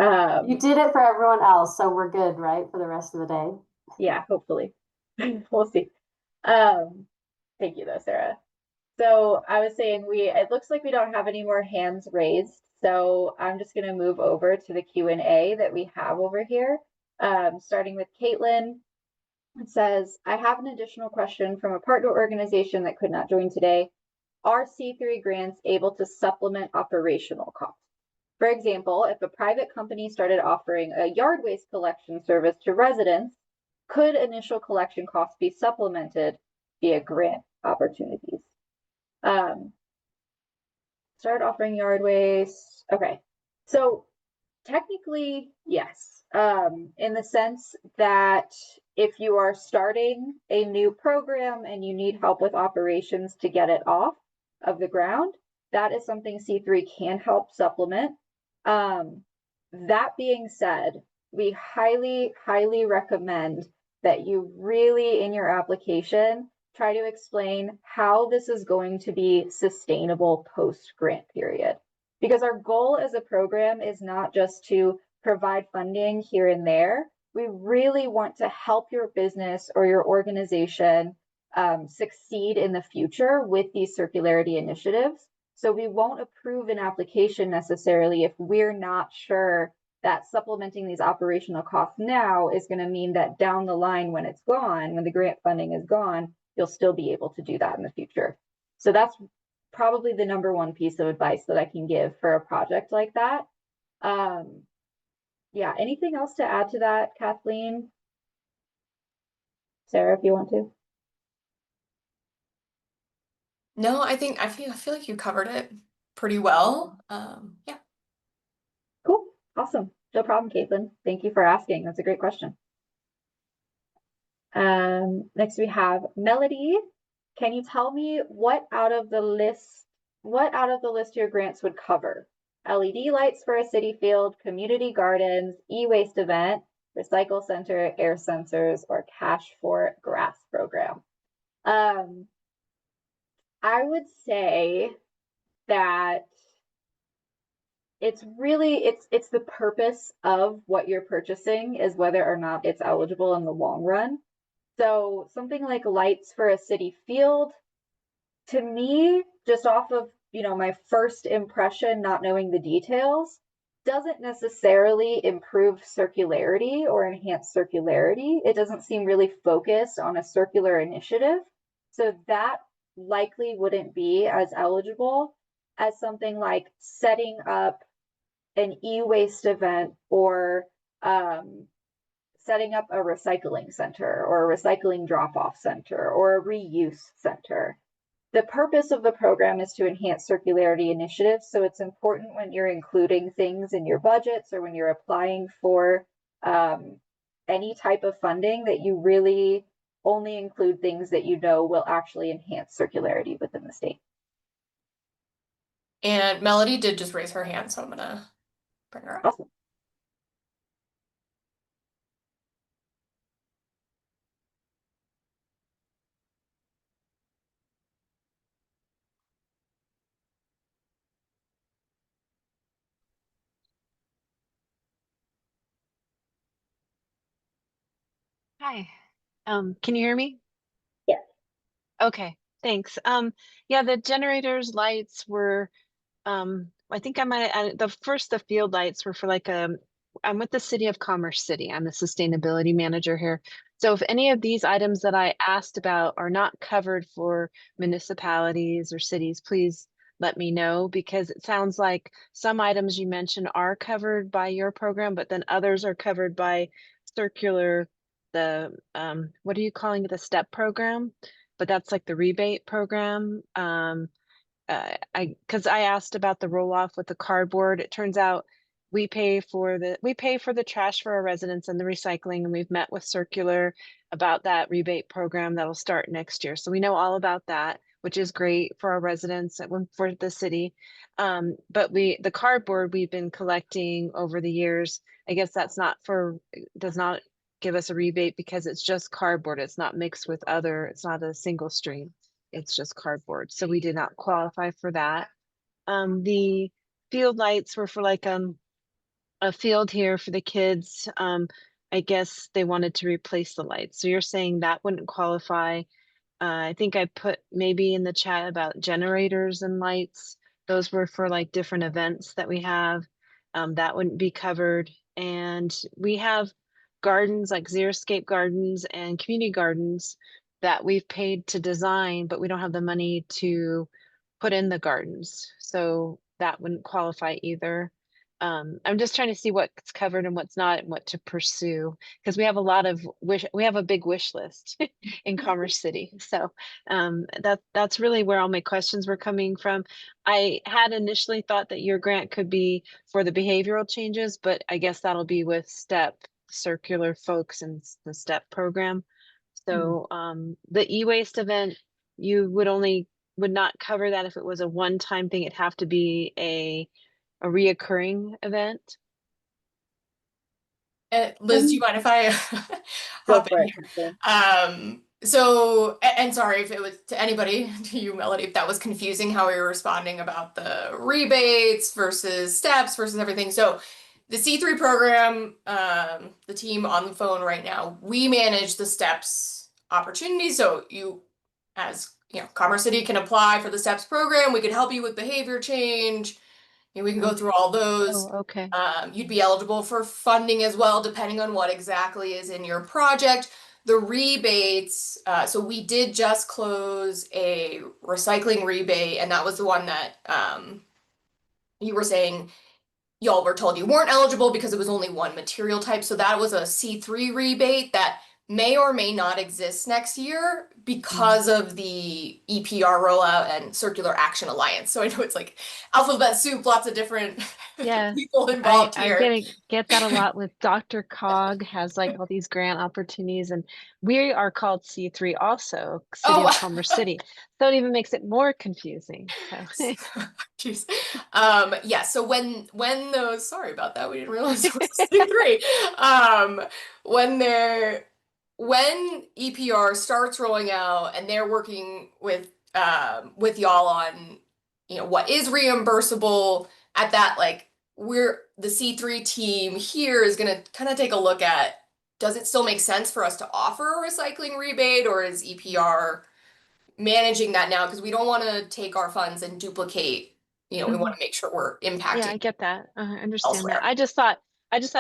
presentation. You did it for everyone else, so we're good, right? For the rest of the day. Yeah, hopefully. We'll see. Thank you though, Sarah. So I was saying it looks like we don't have any more hands raised. So I'm just gonna move over to the Q&A that we have over here. Starting with Caitlin. It says, I have an additional question from a partner organization that could not join today. Are C3 grants able to supplement operational costs? For example, if a private company started offering a yard waste collection service to residents, could initial collection costs be supplemented via grant opportunities? Start offering yard waste. Okay, so technically, yes, in the sense that if you are starting a new program and you need help with operations to get it off of the ground, that is something C3 can help supplement. That being said, we highly, highly recommend that you really, in your application, try to explain how this is going to be sustainable post-grant period. Because our goal as a program is not just to provide funding here and there. We really want to help your business or your organization succeed in the future with these circularity initiatives. So we won't approve an application necessarily if we're not sure that supplementing these operational costs now is going to mean that down the line, when it's gone, when the grant funding is gone, you'll still be able to do that in the future. So that's probably the number one piece of advice that I can give for a project like that. Yeah, anything else to add to that, Kathleen? Sarah, if you want to. No, I feel like you covered it pretty well. Yeah. Cool. Awesome. No problem, Caitlin. Thank you for asking. That's a great question. Next we have Melody. Can you tell me what out of the list your grants would cover? LED lights for a city field, community gardens, e-waste event, recycle center, air sensors, or cash for grass program? I would say that it's the purpose of what you're purchasing is whether or not it's eligible in the long run. So something like lights for a city field, to me, just off of, my first impression, not knowing the details, doesn't necessarily improve circularity or enhance circularity. It doesn't seem really focused on a circular initiative. So that likely wouldn't be as eligible as something like setting up an e-waste event or setting up a recycling center or a recycling drop-off center or a reuse center. The purpose of the program is to enhance circularity initiatives. So it's important when you're including things in your budgets or when you're applying for any type of funding that you really only include things that you know will actually enhance circularity within the state. And Melody did just raise her hand, so I'm gonna bring her up. Awesome. Hi. Can you hear me? Yes. Okay, thanks. Yeah, the generators lights were, I think the field lights were for like I'm with the City of Commerce City. I'm the sustainability manager here. So if any of these items that I asked about are not covered for municipalities or cities, please let me know, because it sounds like some items you mentioned are covered by your program, but then others are covered by circular, what are you calling it, the STEP program? But that's like the rebate program. Because I asked about the roll off with the cardboard. It turns out we pay for the trash for our residents and the recycling, and we've met with Circular about that rebate program that'll start next year. So we know all about that, which is great for our residents and for the city. But the cardboard we've been collecting over the years, I guess does not give us a rebate because it's just cardboard. It's not mixed with it's not a single stream. It's just cardboard. So we did not qualify for that. The field lights were for like a field here for the kids. I guess they wanted to replace the lights. So you're saying that wouldn't qualify. I think I put maybe in the chat about generators and lights. Those were for like different events that we have. That wouldn't be covered. And we have gardens like Xeriscape Gardens and community gardens that we've paid to design, but we don't have the money to put in the gardens. So that wouldn't qualify either. I'm just trying to see what's covered and what's not and what to pursue, because we have a big wish list in Commerce City. So that's really where all my questions were coming from. I had initially thought that your grant could be for the behavioral changes, but I guess that'll be with STEP Circular folks and the STEP program. So the e-waste event, you would not cover that if it was a one-time thing. It'd have to be a reoccurring event. Liz, do you mind if I Go hop for in it, Kathleen. here? So, and sorry if it was to anybody, to you, Melody, if that was confusing how we were responding about the rebates versus steps versus everything. So the C3 program, the team on the phone right now, we manage the steps opportunity. So you, as you know, Commerce City can apply for the steps program. We could help you with behavior change. We can go through all those. Oh, okay. You'd be eligible for funding as well, depending on what exactly is in your project. The rebates, so we did just close a recycling rebate, and that was the one that you were saying y'all were told you weren't eligible because it was only one material type. So that was a C3 rebate that may or may not exist next year because of the EPR rollout and Circular Action Alliance. So I know it's like alphabet soup, lots of different Yeah, people involved I'm here. gonna get that a lot with Dr. Cog has like all these grant opportunities, and we are called C3 also, City of Commerce City. So it even makes it more confusing. So Jeez. Yeah, so when those, sorry about that, we didn't realize it was C3. When EPR starts rolling out and they're working with y'all on, you know, what is reimbursable at that, like the C3 team here is gonna kind of take a look at, does it still make sense for us to offer a recycling rebate, or is EPR managing that now? Because we don't want to take our funds and duplicate, you know, we want to make sure we're impacting. yeah, I get that. I understand elsewhere. that. I just thought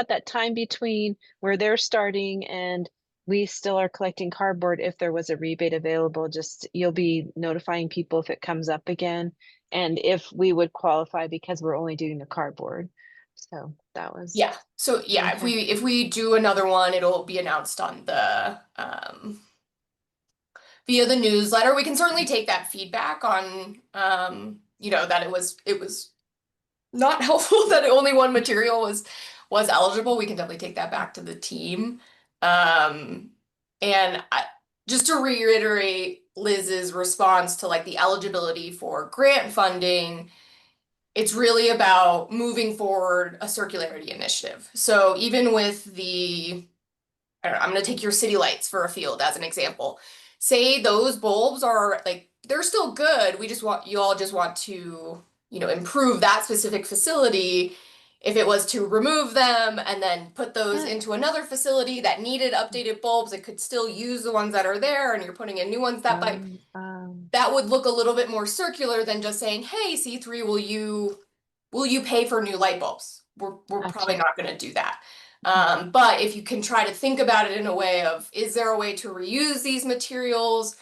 that time between where they're starting and we still are collecting cardboard, if there was a rebate available, just you'll be notifying people if it comes up again, and if we would qualify because we're only doing the cardboard. So that was So yeah, okay. if we do another one, it'll be announced on the via the newsletter. We can certainly take that feedback on you know, that it was not helpful that only one material was eligible. We can definitely take that back to the team. And just to reiterate Liz's response to like the eligibility for grant funding, it's really about moving forward a circularity initiative. So even with I don't know, I'm going to take your city lights for a field as an example. Say those bulbs are like, they're still good. You all just want to, you know, improve that specific facility. if it was to remove them and then put those into another facility that needed updated bulbs, it could still use the ones that are there and you're putting in new ones that would look a little bit more circular than just saying, hey, C3, will you pay for new light bulbs? We're probably not going to do that. But if you can try to think about it in a way of, is there a way to reuse these materials?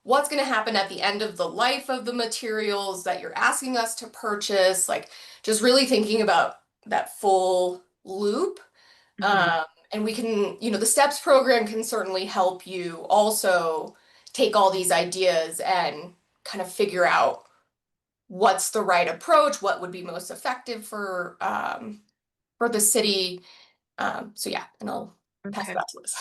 What's going to happen at the end of the life of the materials that you're asking us to purchase? Like, just really thinking about that full loop. And we can, the STEPS program can certainly help you also take all these ideas and kind of figure out what's the right approach, what would be most effective for the city. So yeah, and I'll pass it back to Liz.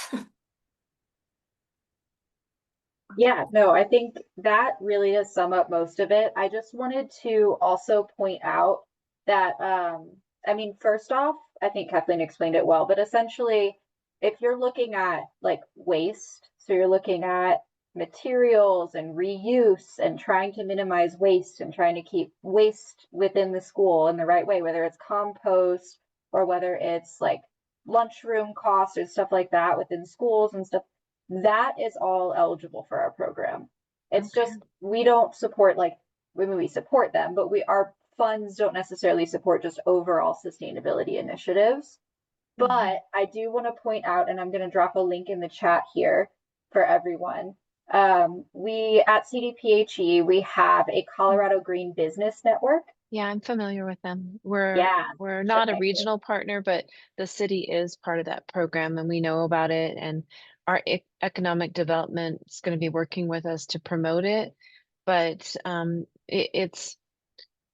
Yeah, no, I think that really does sum up most of it. I just wanted to also point out that, I mean, first off, I think Kathleen explained it well, but essentially, if you're looking at like waste, so you're looking at materials and reuse and trying to minimize waste and trying to keep waste within the school in the right way, whether it's compost or whether it's like lunchroom costs or stuff like that within schools and stuff, that is all eligible for our program. It's just, we don't support like, we support them, but our funds don't necessarily support just overall sustainability initiatives. But I do want to point out, and I'm going to drop a link in the chat here for everyone. We at CDPHE, we have a Colorado Green Business Network. Yeah, I'm familiar with them. We're not a regional partner, but the city is part of that program and we know about it, and our economic development is going to be working with us to promote it. But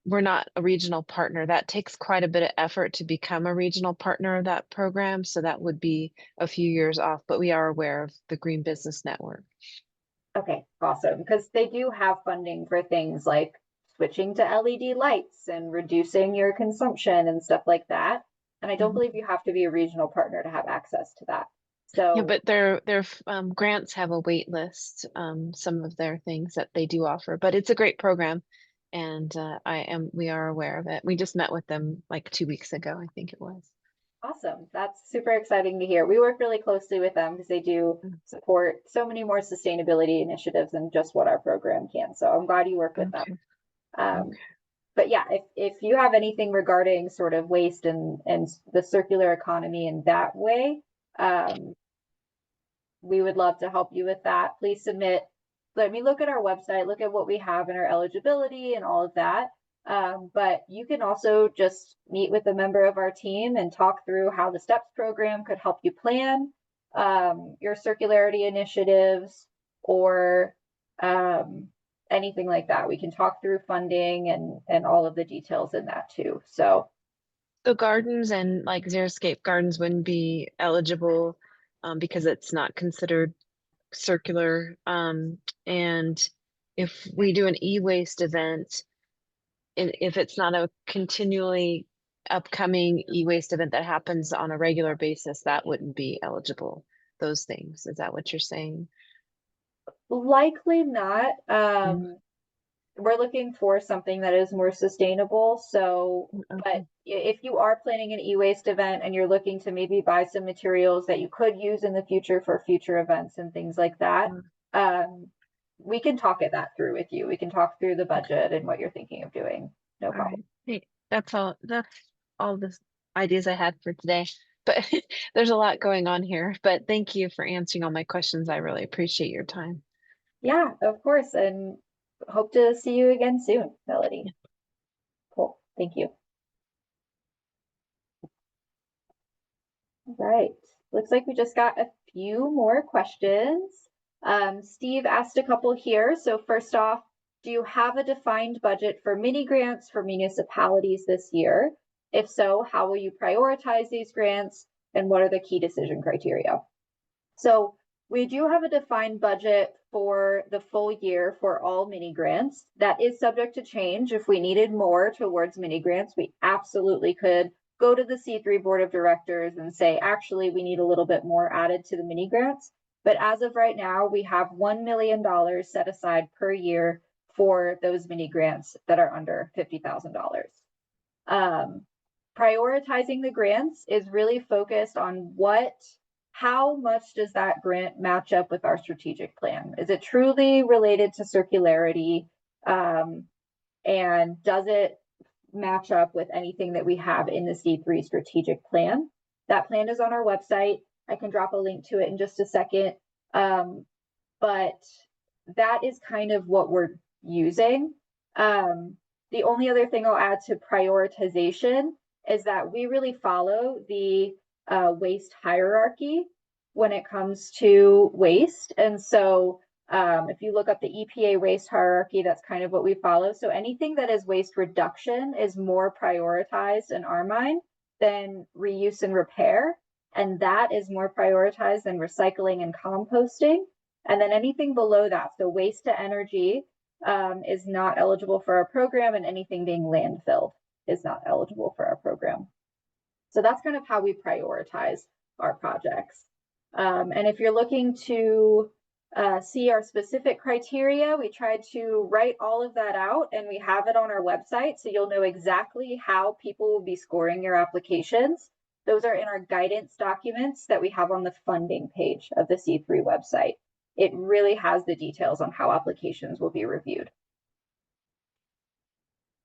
we're not a regional partner. That takes quite a bit of effort to become a regional partner of that program. So that would be a few years off, but we are aware of the Green Business Network. Okay, awesome. Because they do have funding for things like switching to LED lights and reducing your consumption and stuff like that. And I don't believe you have to be a regional partner to have access to that. So yeah, but their grants have a wait list, some of their things that they do offer, but it's a great program. And we are aware of it. We just met with them like 2 weeks ago, I think it was. Awesome. That's super exciting to hear. We work really closely with them because they do support so many more sustainability initiatives than just what our program can. So I'm glad you work with them. But yeah, if you have anything regarding sort of waste and the circular economy in that way, we would love to help you with that. Please submit. Let me look at our website, look at what we have in our eligibility and all of that. But you can also just meet with a member of our team and talk through how the STEPS program could help you plan your circularity initiatives or anything like that. We can talk through funding and all of the details in that too. So gardens and like xeriscape gardens wouldn't be eligible because it's not considered circular. And if we do an e-waste event, and if it's not a continually upcoming e-waste event that happens on a regular basis, that wouldn't be eligible. Those things. Is that what you're saying? Likely not. We're looking for something that is more sustainable. So, but if you are planning an e-waste event and you're looking to maybe buy some materials that you could use in the future for future events and things like that, we can talk that through with you. We can talk through the budget and what you're thinking of doing. No problem. Hey, that's all the ideas I had for today. But there's a lot going on here. But thank you for answering all my questions. I really appreciate your time. Yeah, of course. And hope to see you again soon, Melody. Yeah. Cool. Thank you. All right. Looks like we just got a few more questions. Steve asked a couple here. So first off, do you have a defined budget for mini grants for municipalities this year? If so, how will you prioritize these grants and what are the key decision criteria? So we do have a defined budget for the full year for all mini grants. That is subject to change. If we needed more towards mini grants, we absolutely could go to the C3 board of directors and say, actually, we need a little bit more added to the mini grants. But as of right now, we have $1 million set aside per year for those mini grants that are under $50,000. prioritizing the grants is really focused on how much does that grant match up with our strategic plan? Is it truly related to circularity? And does it match up with anything that we have in the C3 strategic plan? That plan is on our website. I can drop a link to it in just a second. But that is kind of what we're using. The only other thing I'll add to prioritization is that we really follow the waste hierarchy when it comes to waste. And so if you look up the EPA waste hierarchy, that's kind of what we follow. So anything that is waste reduction is more prioritized in our mind than reuse and repair. And that is more prioritized than recycling and composting. And then anything below that, so waste to energy is not eligible for our program, and anything being landfilled is not eligible for our program. So that's kind of how we prioritize our projects. And if you're looking to see our specific criteria, we tried to write all of that out, and we have it on our website, so you'll know exactly how people will be scoring your applications. Those are in our guidance documents that we have on the funding page of the C3 website. It really has the details on how applications will be reviewed.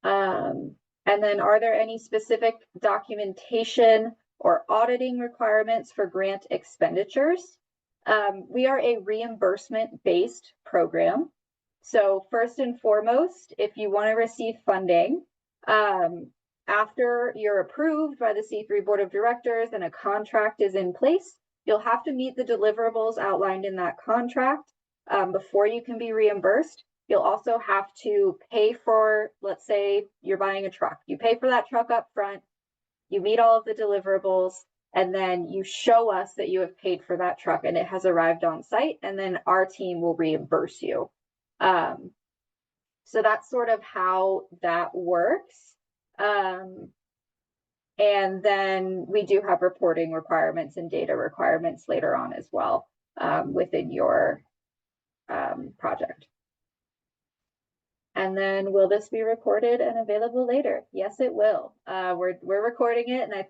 And then, are there any specific documentation or auditing requirements for grant expenditures? We are a reimbursement-based program. So first and foremost, if you want to receive funding, after you're approved by the C3 Board of Directors and a contract is in place, you'll have to meet the deliverables outlined in that contract before you can be reimbursed. You'll also have to pay for, let's say you're buying a truck. You pay for that truck up front, you meet all of the deliverables, and then you show us that you have paid for that truck and it has arrived on site, and then our team will reimburse you. So that's sort of how that works. And then we do have reporting requirements and data requirements later on as well within your project. And then, will this be recorded and available later? Yes, it will. We're recording it, and I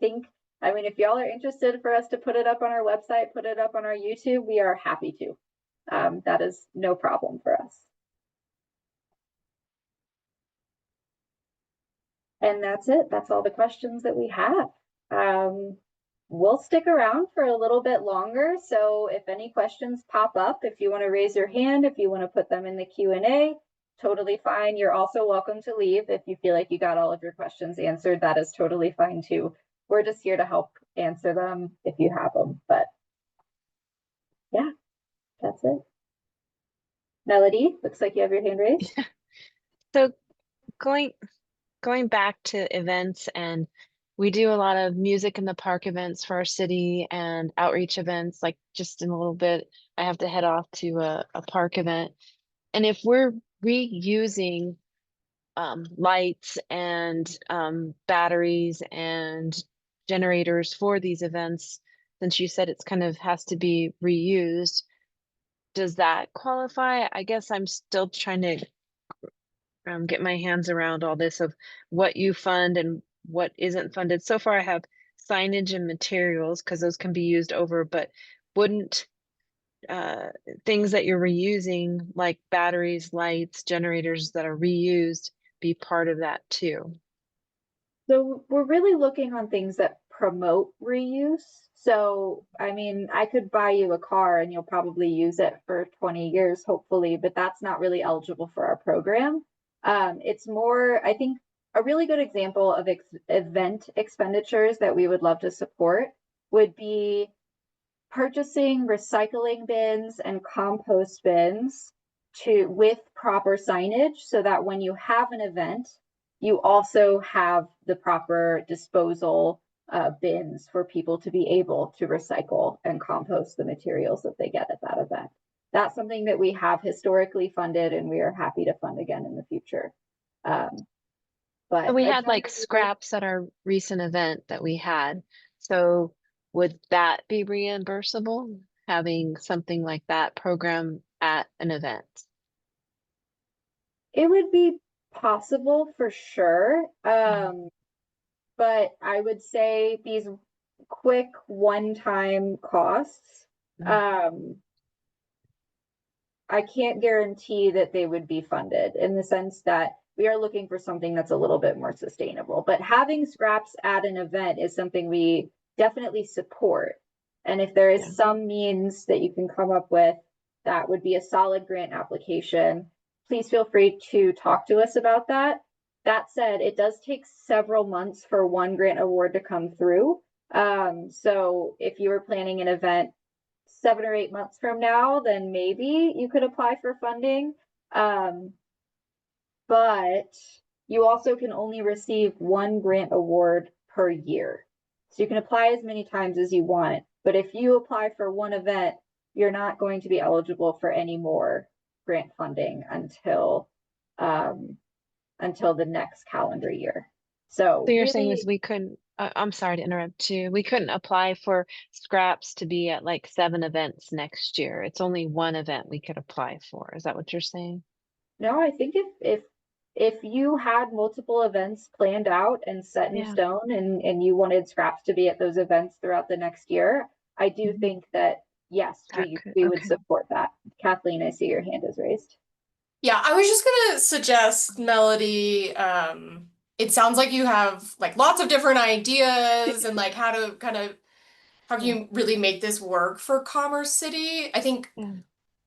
mean, if y'all are interested for us to put it up on our website, put it up on our YouTube, we are happy to. That is no problem for us. And that's it. That's all the questions that we have. We'll stick around for a little bit longer. So if any questions pop up, if you want to raise your hand, if you want to put them in the Q&A, totally fine. You're also welcome to leave if you feel like you got all of your questions answered. That is totally fine too. We're just here to help answer them if you have them. But yeah, that's it. Melody, looks like you have your hand raised. So going back to events, and we do a lot of music in the park events for our city and outreach events. Like just in a little bit, I have to head off to a park event. And if we're reusing lights and batteries and generators for these events, since you said it's kind of has to be reused, does that qualify? I guess I'm still trying to get my hands around all this of what you fund and what isn't funded. So far I have signage and materials because those can be used over, but wouldn't things that you're reusing like batteries, lights, generators that are reused be part of that too? So we're really looking on things that promote reuse. So, I mean, I could buy you a car and you'll probably use it for 20 years, hopefully, but that's not really eligible for our program. It's more, I think, a really good example of event expenditures that we would love to support would be purchasing recycling bins and compost bins with proper signage, so that when you have an event, you also have the proper disposal bins for people to be able to recycle and compost the materials that they get at that event. That's something that we have historically funded, and we are happy to fund again in the future. But So we had like scraps at our recent event that we had. So would that be reimbursable, having something like that program at an event? It would be possible for sure. but I would say these quick one-time costs, I can't guarantee that they would be funded, in the sense that we are looking for something that's a little bit more sustainable. But having scraps at an event is something we definitely support. And if there is some means that you can come up with that would be a solid grant application, please feel free to talk to us about that. That said, it does take several months for one grant award to come through. So if you were planning an event 7 or 8 months from now, then maybe you could apply for funding. But you also can only receive one grant award per year. So you can apply as many times as you want, but if you apply for one event, you're not going to be eligible for any more grant funding until the next calendar year. So you're really, saying is we couldn't, I'm sorry to interrupt you. We couldn't apply for scraps to be at like 7 events next year. It's only one event we could apply for. Is that what you're saying? no, I think if you had multiple events planned out and set in Yeah. stone, and you wanted scraps to be at those events throughout the next year, I do think that yes, we would support that. Kathleen, I see your hand is raised. Yeah, I was just gonna suggest, Melody, it sounds like you have like lots of different ideas and like how to kind of how can you really make this work for Commerce City? I think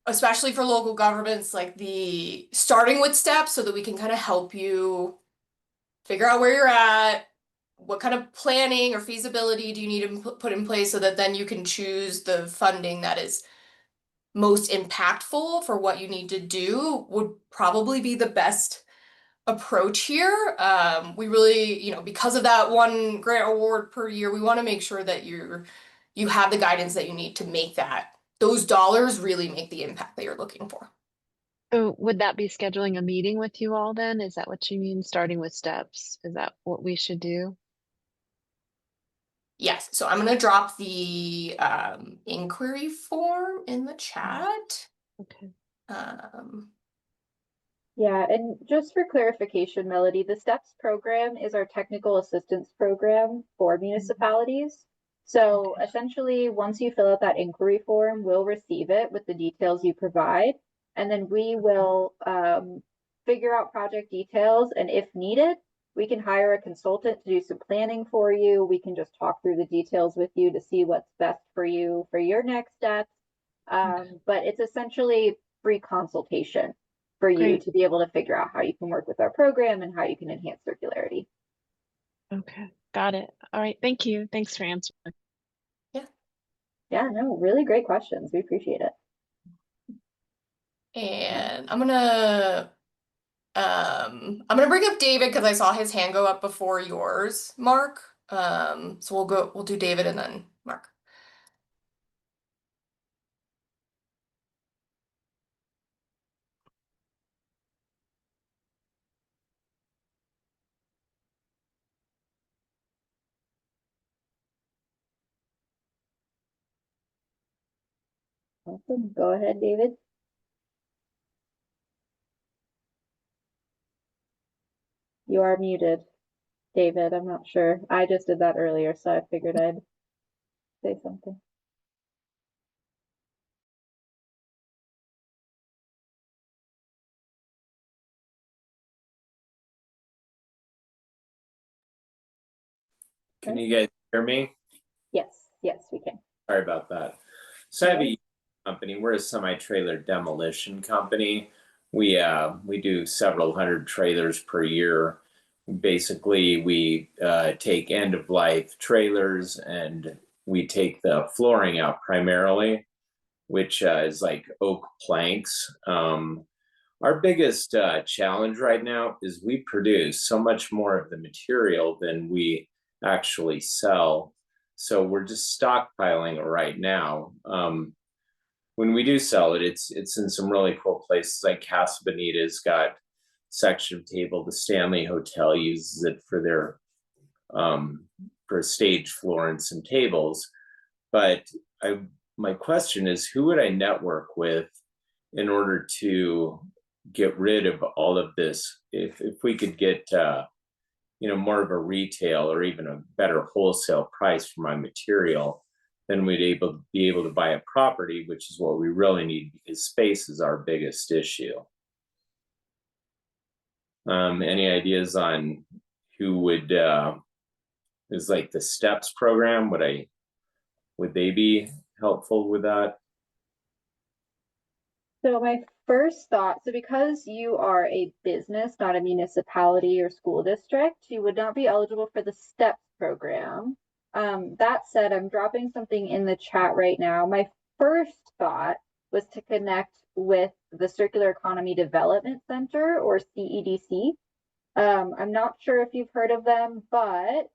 especially for local governments, like the starting with steps so that we can kind of help you figure out where you're at, what kind of planning or feasibility do you need to put in place so that then you can choose the funding that is most impactful for what you need to do would probably be the best approach here. We really, you know, because of that one grant award per year, we want to make sure that you have the guidance that you need to make those dollars really make the impact that you're looking for. So would that be scheduling a meeting with you all then? Is that what you mean, starting with steps? Is that what we should do? Yes, so I'm gonna drop the inquiry form in the chat. Okay. Yeah, and just for clarification, Melody, the STEPS program is our technical assistance program for municipalities. So essentially, once you fill out that inquiry form, we'll receive it with the details you provide, and then we will figure out project details, and if needed, we can hire a consultant to do some planning for you. We can just talk through the details with you to see what's best for you for your next steps. But it's essentially free consultation for you to be able to figure out how you can work with our program and how you can enhance circularity. Okay, got it. All right, thank you. Thanks for answering. Yeah, no, really great questions. We appreciate it. And I'm gonna bring up David because I saw his hand go up before yours, Mark. So we'll do David and then Mark. Awesome. Go ahead, David. You are muted, David. I'm not sure. I just did that earlier, so I figured I'd say something. Can you guys hear me? Yes, yes, we can. Sorry about that. So I have a company. We're a semi-trailer demolition company. We do several hundred trailers per year. Basically, we take end-of-life trailers and we take the flooring out primarily, which is like oak planks. Our biggest challenge right now is we produce so much more of the material than we actually sell. So we're just stockpiling it right now. When we do sell it, it's in some really cool places. Like Casa Bonita's got section table. The Stanley Hotel uses it for their for stage floor and some tables. But my question is, who would I network with in order to get rid of all of this? If we could get more of a retail or even a better wholesale price for my material, then we'd be able to buy a property, which is what we really need because space is our biggest issue. Any ideas on who would is like the STEPS program? Would they be helpful with that? So my first thought, so because you are a business, not a municipality or school district, you would not be eligible for the STEPS program. That said, I'm dropping something in the chat right now. My first thought was to connect with the Circular Economy Development Center, or CEDC. I'm not sure if you've heard of them, but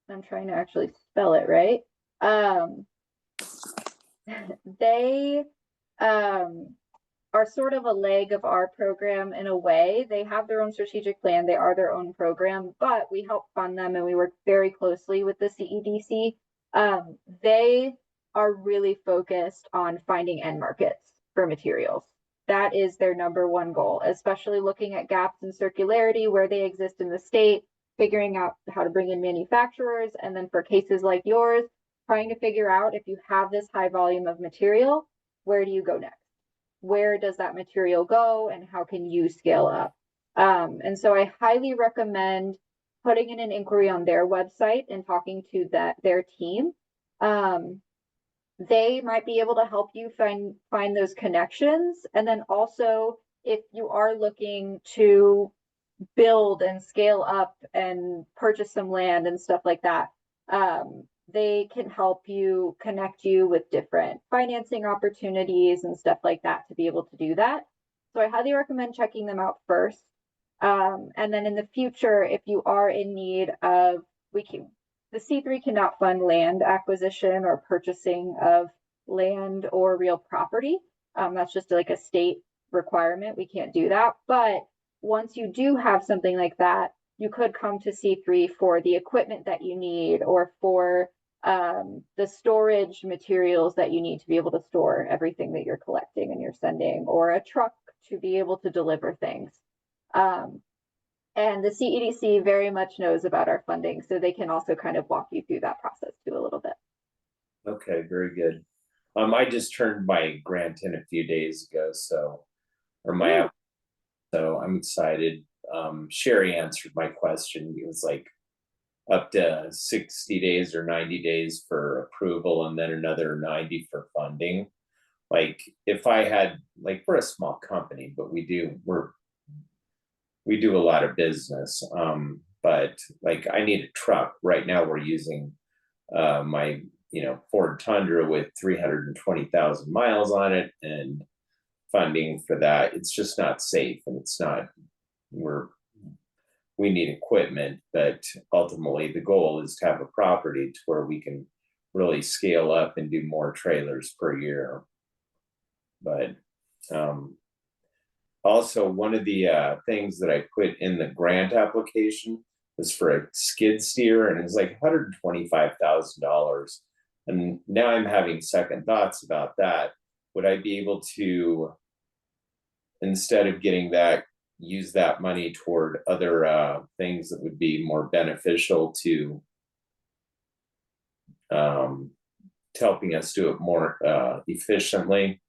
I'm trying to actually spell it right. They are sort of a leg of our program in a way. They have their own strategic plan. They are their own program, but we help fund them and we work very closely with the CEDC. They are really focused on finding end markets for materials. That is their number one goal, especially looking at gaps in circularity where they exist in the state, figuring out how to bring in manufacturers, and then for cases like yours, trying to figure out if you have this high volume of material, where do you go next? Where does that material go and how can you scale up? And so I highly recommend putting in an inquiry on their website and talking to their team. They might be able to help you find those connections. And then also, if you are looking to build and scale up and purchase some land and stuff like that, they can help you connect you with different financing opportunities and stuff like that to be able to do that. So I highly recommend checking them out first. And then in the future, if you are in need of, the C3 cannot fund land acquisition or purchasing of land or real property. That's just like a state requirement. We can't do that. But once you do have something like that, you could come to C3 for the equipment that you need or for the storage materials that you need to be able to store everything that you're collecting and you're sending, or a truck to be able to deliver things. And the CEDC very much knows about our funding, so they can also kind of walk you through that process too a little bit. Okay, very good. I just turned my grant in a few days ago, so I'm excited. Sherry answered my question. It was like up to 60 days or 90 days for approval and then another 90 for funding. Like if I had, like, we're a small company, but we do a lot of business. But like I need a truck. Right now we're using my Ford Tundra with 320,000 miles on it, and funding for that, it's just not safe, and it's not, we need equipment, but ultimately the goal is to have a property to where we can really scale up and do more trailers per year. But also one of the things that I put in the grant application was for a skid steer, and it was like $125,000. And now I'm having second thoughts about that. Would I be able to, instead of getting that, use that money toward other things that would be more beneficial to helping us do it more efficiently?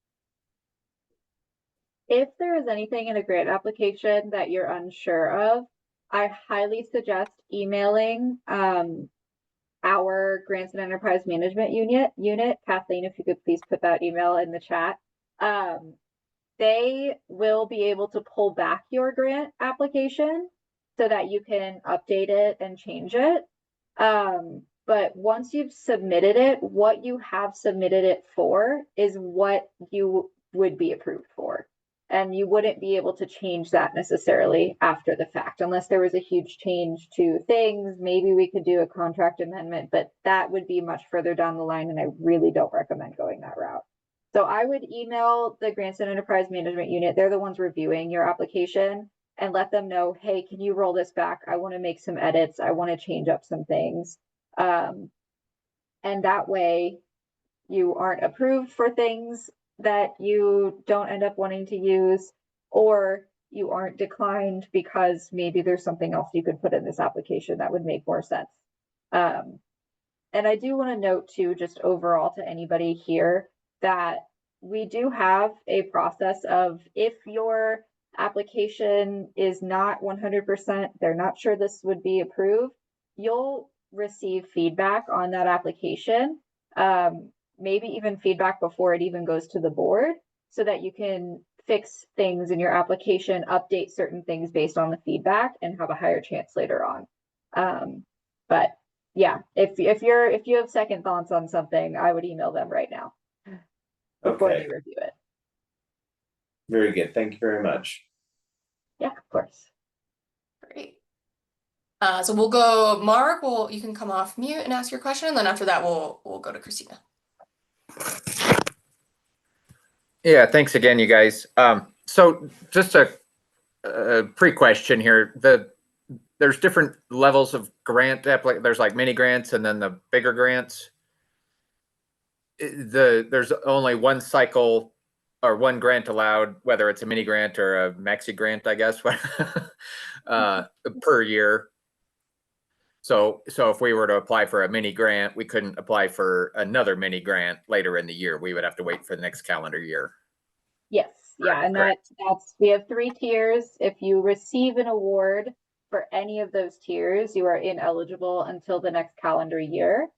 If there is anything in a grant application that you're unsure of, I highly suggest emailing our Grants and Enterprise Management unit. Kathleen, if you could please put that email in the chat. They will be able to pull back your grant application so that you can update it and change it. But once you've submitted it, what you have submitted it for is what you would be approved for. And you wouldn't be able to change that necessarily after the fact, unless there was a huge change to things. Maybe we could do a contract amendment, but that would be much further down the line, and I really don't recommend going that route. So I would email the Grants and Enterprise Management unit. They're the ones reviewing your application, and let them know, hey, can you roll this back? I want to make some edits. I want to change up some things. And that way you aren't approved for things that you don't end up wanting to use, or you aren't declined because maybe there's something else you could put in this application that would make more sense. And I do want to note too, just overall to anybody here, that we do have a process of, if your application is not 100%, they're not sure this would be approved, you'll receive feedback on that application, maybe even feedback before it even goes to the board, so that you can fix things in your application, update certain things based on the feedback, and have a higher chance later on. But yeah, if you have second thoughts on something, I would email them right now before Okay. they review it. Very good. Thank you very much. Yeah, of course. Great. So we'll go, Mark, you can come off mute and ask your question, and then after that we'll go to Kristina. Yeah, thanks again, you guys. So just a pre-question here. There's different levels of grant there's like mini grants and then the bigger grants. There's only one cycle or one grant allowed, whether it's a mini grant or a maxi grant, I guess, per year. So if we were to apply for a mini grant, we couldn't apply for another mini grant later in the year. We would have to wait for the next calendar year. Yes, yeah, and we have 3 tiers. If you receive an award for any of those tiers, you are ineligible until the next calendar year.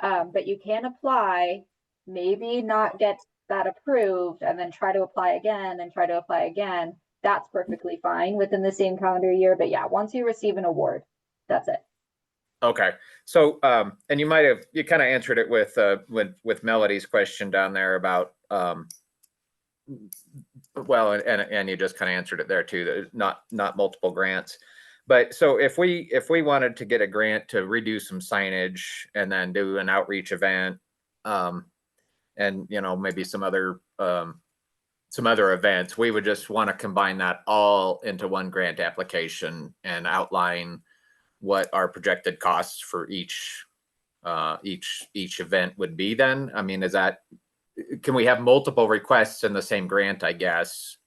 But you can apply, maybe not get that approved, and then try to apply again and try to apply again. That's perfectly fine within the same calendar year. But yeah, once you receive an award, that's it. Okay. So, and you kind of answered it with Melody's question down there about, well, and you just kind of answered it there too, that not multiple grants. But so if we wanted to get a grant to redo some signage and then do an outreach event, and maybe some other events, we would just want to combine that all into one grant application and outline what our projected costs for each event would be. Then, I mean, can we have multiple requests in the same grant, I guess,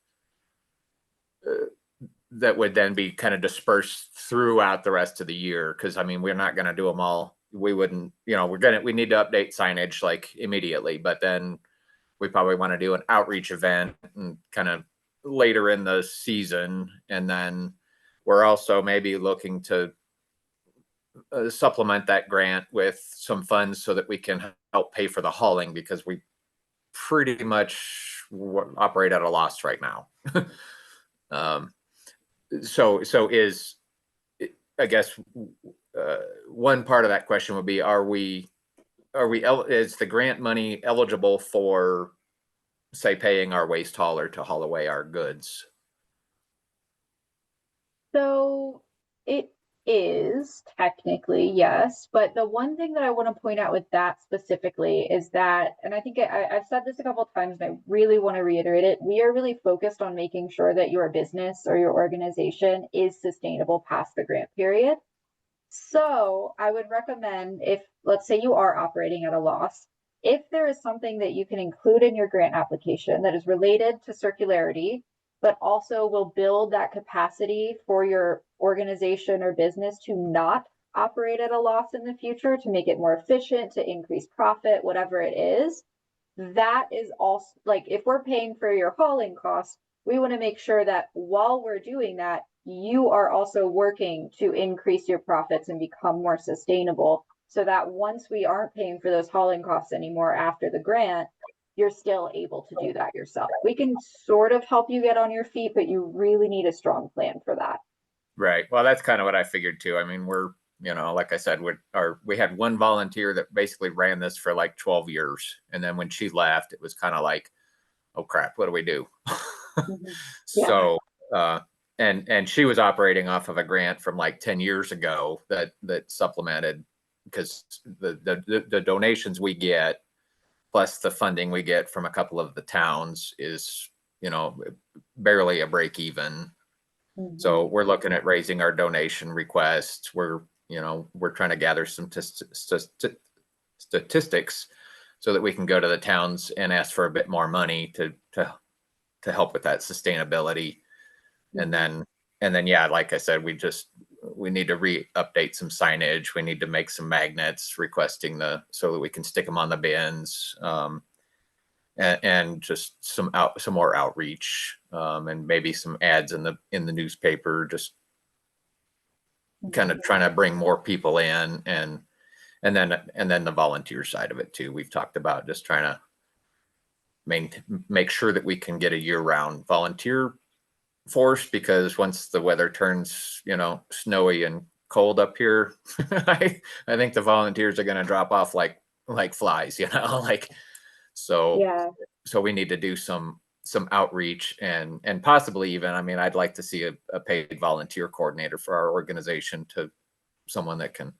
that would then be kind of dispersed throughout the rest of the year? Because I mean, we're not going to do them all. We wouldn't, we need to update signage like immediately, but then we probably want to do an outreach event and kind of later in the season. And then we're also maybe looking to supplement that grant with some funds so that we can help pay for the hauling, because we pretty much operate at a loss right now. So is, I guess, one part of that question would be, is the grant money eligible for, say, paying our waste hauler to haul away our goods? So it is technically, yes, but the one thing that I want to point out with that specifically is that, and I think I've said this a couple of times and I really want to reiterate it, we are really focused on making sure that your business or your organization is sustainable past the grant period. So I would recommend, if let's say you are operating at a loss, if there is something that you can include in your grant application that is related to circularity, but also will build that capacity for your organization or business to not operate at a loss in the future, to make it more efficient, to increase profit, whatever it is, that is also, like, if we're paying for your hauling costs, we want to make sure that while we're doing that, you are also working to increase your profits and become more sustainable, so that once we aren't paying for those hauling costs anymore after the grant, you're still able to do that yourself. We can sort of help you get on your feet, but you really need a strong plan for that. Right. Well, that's kind of what I figured too. I mean, we're, like I said, we had one volunteer that basically ran this for like 12 years. And then when she left, it was kind of like, oh crap, what do we do? Yeah. So, and she was operating off of a grant from like 10 years ago that supplemented, because the donations we get plus the funding we get from a couple of the towns is, barely a break even. So we're looking at raising our donation requests. We're trying to gather some statistics so that we can go to the towns and ask for a bit more money to help with that sustainability. And then, yeah, like I said, we need to update some signage. We need to make some magnets requesting so that we can stick them on the bins. And just some more outreach, and maybe some ads in the newspaper, just kind of trying to bring more people in, and then the volunteer side of it too. We've talked about just trying to make sure that we can get a year-round volunteer force, because once the weather turns, snowy and cold up here, I think the volunteers are going to drop off like flies, Yeah. So we need to do some outreach, and possibly even, I'd like to see a paid volunteer coordinator for our organization, to someone that can,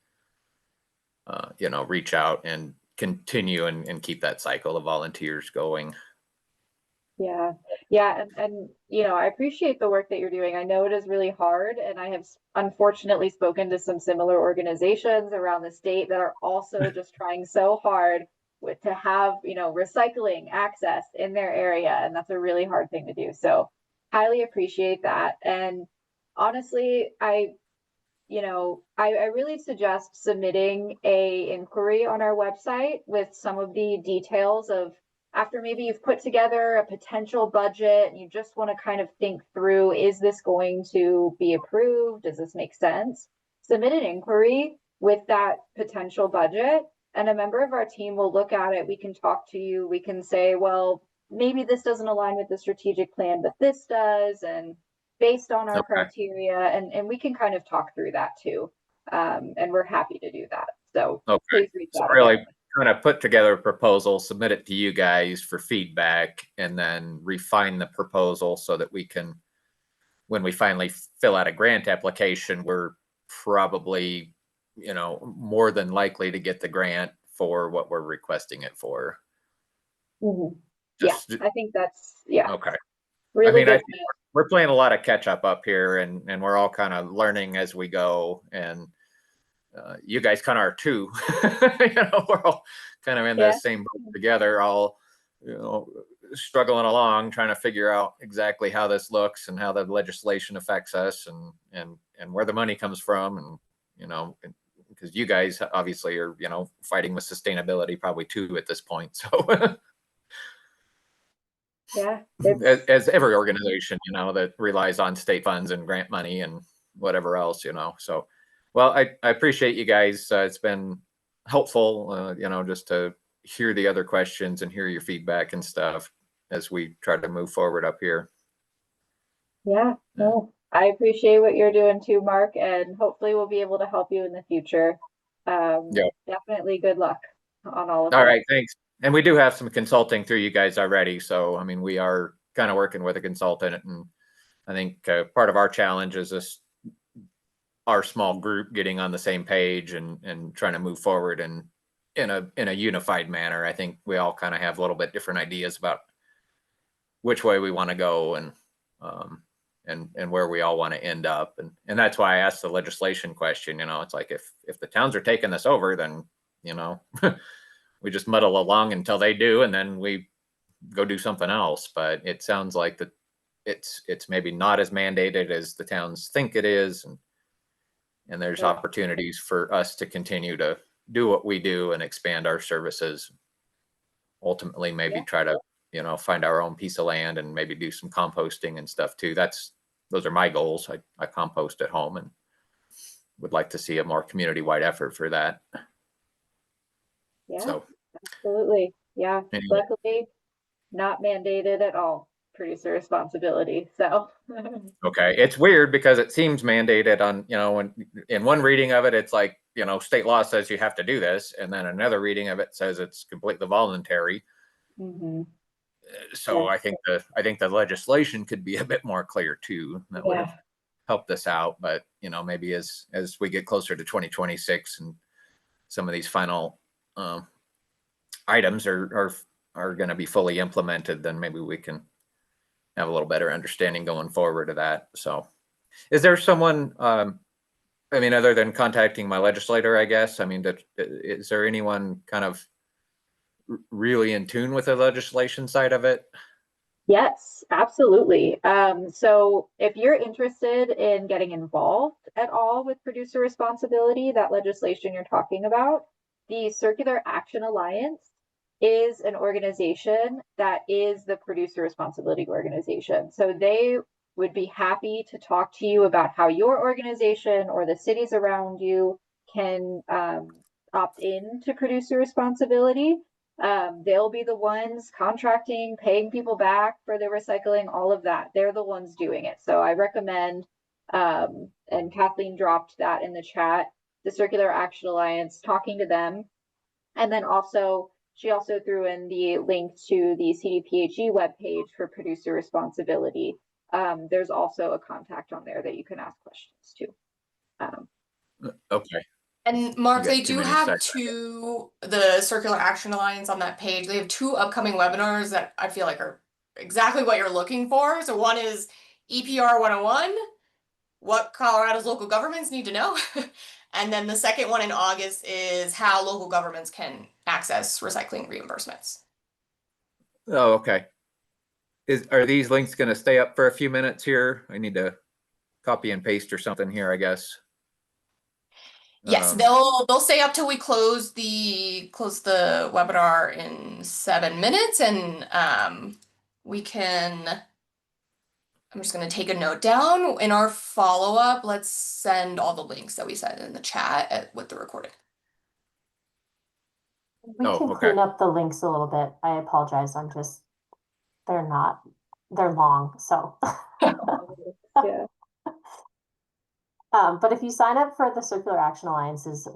reach out and continue and keep that cycle of volunteers going. Yeah. And I appreciate the work that you're doing. I know it is really hard, and I have unfortunately spoken to some similar organizations around the state that are also just trying so hard to have, recycling access in their area, and that's a really hard thing to do. So highly appreciate that. And honestly, I really suggest submitting a inquiry on our website with some of the details of, after maybe you've put together a potential budget and you just want to kind of think through, is this going to be approved? Does this make sense? Submit an inquiry with that potential budget, and a member of our team will look at it. We can talk to you. We can say, well, maybe this doesn't align with the strategic plan, but this does, and based on our criteria, and we can kind of talk through that too. And we're happy to do that. So please reach out. Really kind of put together a proposal, submit it to you guys for feedback, and then refine the proposal so that we can, when we finally fill out a grant application, we're probably, more than likely to get the grant for what we're requesting it for. Yeah, I think that's, okay. Really good. I think we're playing a lot of catch up here, and we're all kind of learning as we go, and you guys kind of are too. We're all kind of in the same boat together, all struggling along, trying to figure out exactly how this looks and how the legislation affects us, and where the money comes from, and because you guys obviously are fighting with sustainability probably too at this point. So as every organization that relies on state funds and grant money and whatever else, so. Well, I appreciate you guys. It's been helpful, just to hear the other questions and hear your feedback and stuff as we try to move forward up here. Yeah, no, I appreciate what you're doing too, Mark, and hopefully we'll be able to help you in the future. Definitely good luck on all of that. All right, thanks. And we do have some consulting through you guys already. So, we are kind of working with a consultant, and I think part of our challenge is this, our small group getting on the same page and trying to move forward in a unified manner. I think we all kind of have a little bit different ideas about which way we want to go, and where we all want to end up. And that's why I asked the legislation question. It's like, if the towns are taking this over, then, we just muddle along until they do, and then we go do something else. But it sounds like that it's maybe not as mandated as the towns think it is. And there's opportunities for us to continue to do what we do and expand our services. Ultimately, maybe try to, find our own piece of land and maybe do some composting and stuff too. Those are my goals. I compost at home and would like to see a more community-wide effort for that. Yeah, so, absolutely. Yeah, anyway. Luckily not mandated at all. Producer responsibility. So okay, it's weird because it seems mandated on, when in one reading of it, it's like, state law says you have to do this, and then another reading of it says it's completely voluntary. So I think the legislation could be a bit more clear too. That would have helped us out. But maybe as we get closer to 2026 and some of these final items are going to be fully implemented, then maybe we can have a little better understanding going forward of that. So is there someone, other than contacting my legislator, I guess, is there anyone kind of really in tune with the legislation side of it? Yes, absolutely. So if you're interested in getting involved at all with producer responsibility, that legislation you're talking about, the Circular Action Alliance is an organization that is the producer responsibility organization. So they would be happy to talk to you about how your organization or the cities around you can opt in to producer responsibility. They'll be the ones contracting, paying people back for the recycling, all of that. They're the ones doing it. So I recommend, and Kathleen dropped that in the chat, the Circular Action Alliance, talking to them. And then also, she also threw in the link to the CDPHE webpage for producer responsibility. There's also a contact on there that you can ask questions to. Okay. And Mark, You got they too do many have seconds. the Circular Action Alliance on that page. They have 2 upcoming webinars that I feel like are exactly what you're looking for. So one is EPR 101, what Colorado's local governments need to know. And then the second one in August is how local governments can access recycling reimbursements. Oh, okay. Are these links going to stay up for a few minutes here? I need to copy and paste or something here, I guess. Yes, they'll stay up till we close the webinar in 7 minutes, and we can. I'm just going to take a note down in our follow-up. Let's send all the links that we sent in the chat with the recording. We Oh, can okay. clean up the links a little bit. I apologize. They're long, so. Yeah. But if you sign up for the Circular Action Alliance's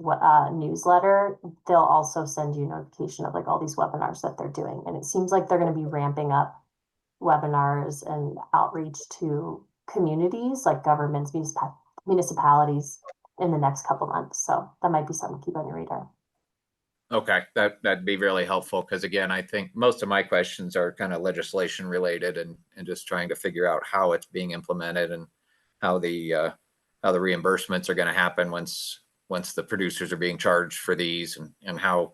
newsletter, they'll also send you notification of like all these webinars that they're doing. And it seems like they're going to be ramping up webinars and outreach to communities like governments, municipalities in the next couple months. So that might be something to keep on your radar. Okay, that'd be really helpful because again, I think most of my questions are kind of legislation related and just trying to figure out how it's being implemented and how the reimbursements are going to happen once the producers are being charged for these and how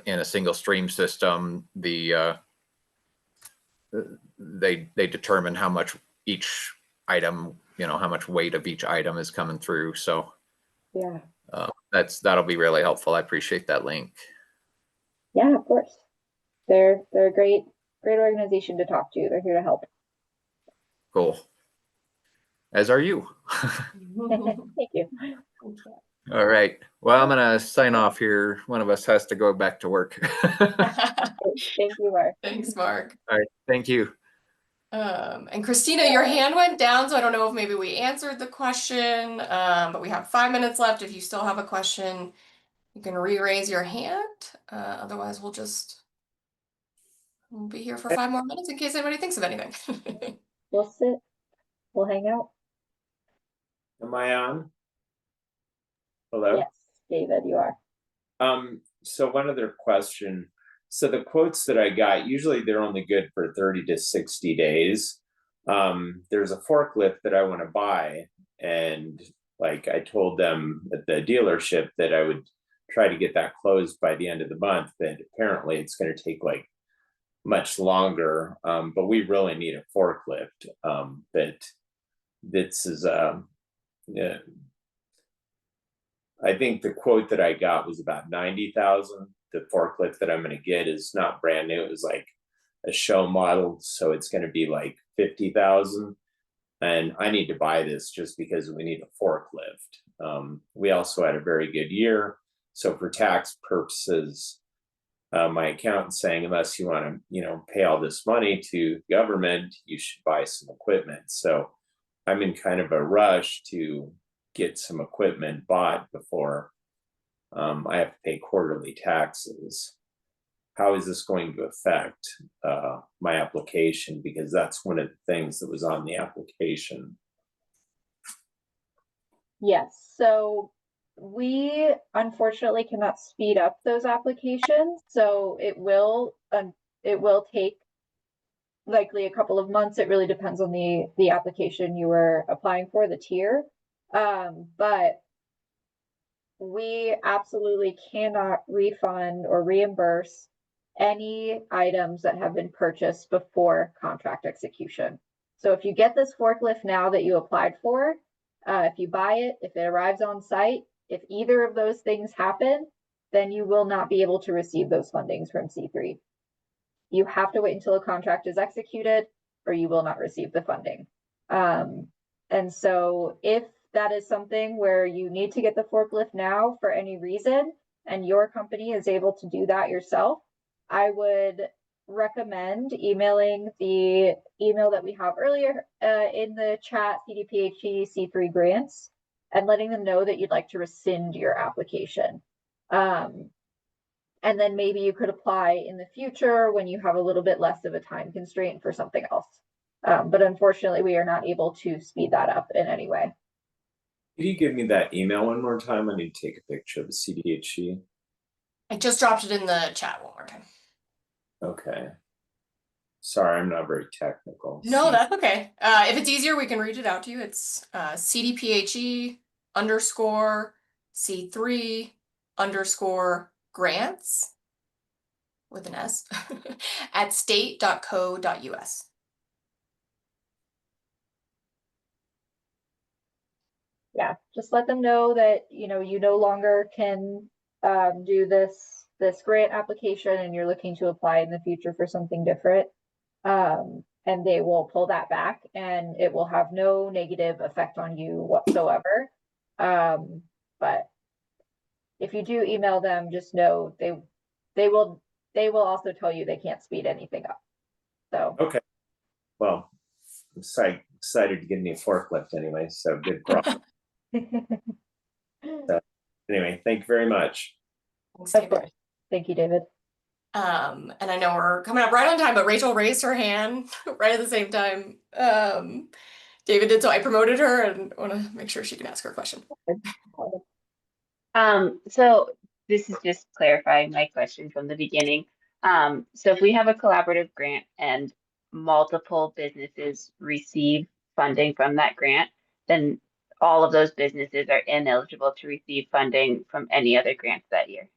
in a single stream system they determine how much each item, how much weight of each item is coming through. So Yeah. That'll be really helpful. I appreciate that link. Yeah, of course. They're a great organization to talk to. They're here to help. Cool. As are you. Thank you. All right. Well, I'm gonna sign off here. One of us has to go back to work. Thank you, Mark. Thanks, Mark. All right. Thank you. And Kristina, your hand went down, so I don't know if maybe we answered the question, but we have 5 minutes left. If you still have a question, you can re-raise your hand. Otherwise, we'll be here for 5 more minutes in case anybody thinks of anything. We'll sit. We'll hang out. Am I on? Hello? Yes, David, you are. So one other question. So the quotes that I got, usually they're only good for 30 to 60 days. There's a forklift that I want to buy. And like I told them at the dealership that I would try to get that closed by the end of the month, but apparently it's going to take like much longer. But we really need a forklift. But this is yeah. I think the quote that I got was about 90,000. The forklift that I'm going to get is not brand new. It was like a show model, so it's going to be like 50,000. And I need to buy this just because we need a forklift. We also had a very good year, so for tax purposes, my accountant's saying unless you want to, pay all this money to government, you should buy some equipment. So I'm in kind of a rush to get some equipment bought before I have to pay quarterly taxes. How is this going to affect my application? Because that's one of the things that was on the application. Yes, so we unfortunately cannot speed up those applications. So it will take likely a couple of months. It really depends on the application you were applying for, the tier. But we absolutely cannot refund or reimburse any items that have been purchased before contract execution. So if you get this forklift now that you applied for, if you buy it, if it arrives on site, if either of those things happen, then you will not be able to receive those fundings from C3. You have to wait until a contract is executed or you will not receive the funding. And so if that is something where you need to get the forklift now for any reason, and your company is able to do that yourself, I would recommend emailing the email that we have earlier in the chat, CDPHE C3 grants, and letting them know that you'd like to rescind your application. And then maybe you could apply in the future when you have a little bit less of a time constraint for something else. But unfortunately, we are not able to speed that up in any way. Could you give me that email one more time? I need to take a picture of the CDHE. I just dropped it in the chat one more time. Okay. Sorry, I'm not very technical. No, that's okay. If it's easier, we can read it out to you. It's CDPHE_C3_ grants with an S at state.co.us. Yeah, just let them know that you no longer can do this grant application and you're looking to apply in the future for something different. And they will pull that back and it will have no negative effect on you whatsoever. But if you do email them, just know they will also tell you they can't speed anything up. So okay. Well, I'm excited to get me a forklift anyway, so good problem. So, anyway, thank you very much. Thanks, of David. course. Thank you, David. And I know we're coming up right on time, but Rachel raised her hand right at the same time. David did, so I promoted her and want to make sure she can ask her question. So this is just clarifying my question from the beginning. So if we have a collaborative grant and multiple businesses receive funding from that grant, then all of those businesses are ineligible to receive funding from any other grants that year.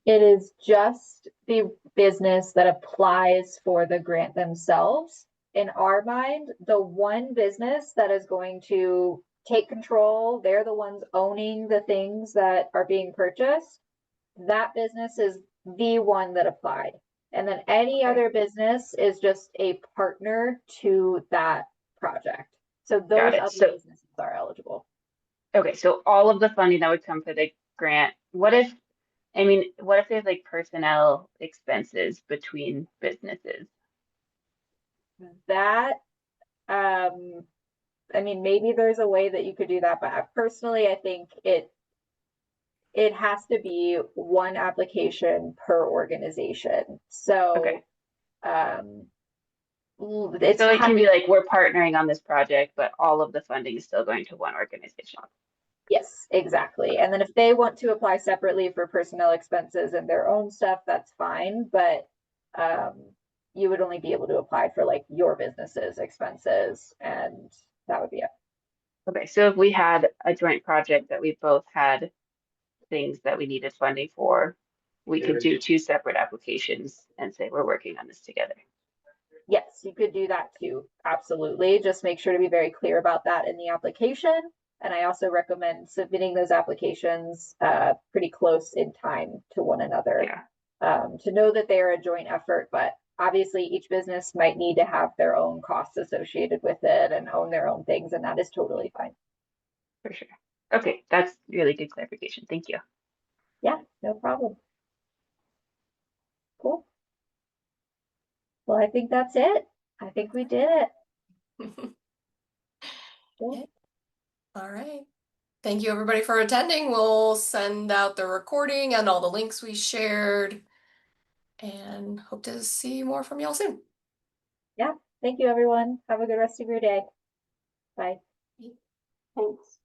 It is just the business that applies for the grant themselves. In our mind, the one business that is going to take control, they're the ones owning the things that are being purchased. That business is the one that applied. And then any other business is just a partner to that project. So those other businesses are eligible. Okay, so all of the funding that would come for the grant, what if there's like personnel expenses between businesses? That, maybe there's a way that you could do that, but personally, I think it has to be one application per organization. So, okay. So it can be like, we're partnering on this project, but all of the funding is still going to one organization. Yes, exactly. And then if they want to apply separately for personnel expenses and their own stuff, that's fine. But you would only be able to apply for like your business's expenses, and that would be it. Okay, so if we had a joint project that we both had things that we needed funding for, we could do two separate applications and say we're working on this together. Yes, you could do that too. Absolutely. Just make sure to be very clear about that in the application. And I also recommend submitting those applications pretty close in time to one another, to know that they are a joint effort. But obviously, each business might need to have their own costs associated with it and own their own things, and that is totally fine. For sure. Okay, that's really good clarification. Thank you. Yeah, no problem. Cool. Well, I think that's it. I think we did it. Cool. All right. Thank you everybody for attending. We'll send out the recording and all the links we shared and hope to see more from y'all soon. Yeah. Thank you, everyone. Have a good rest of your day. Bye. Thanks.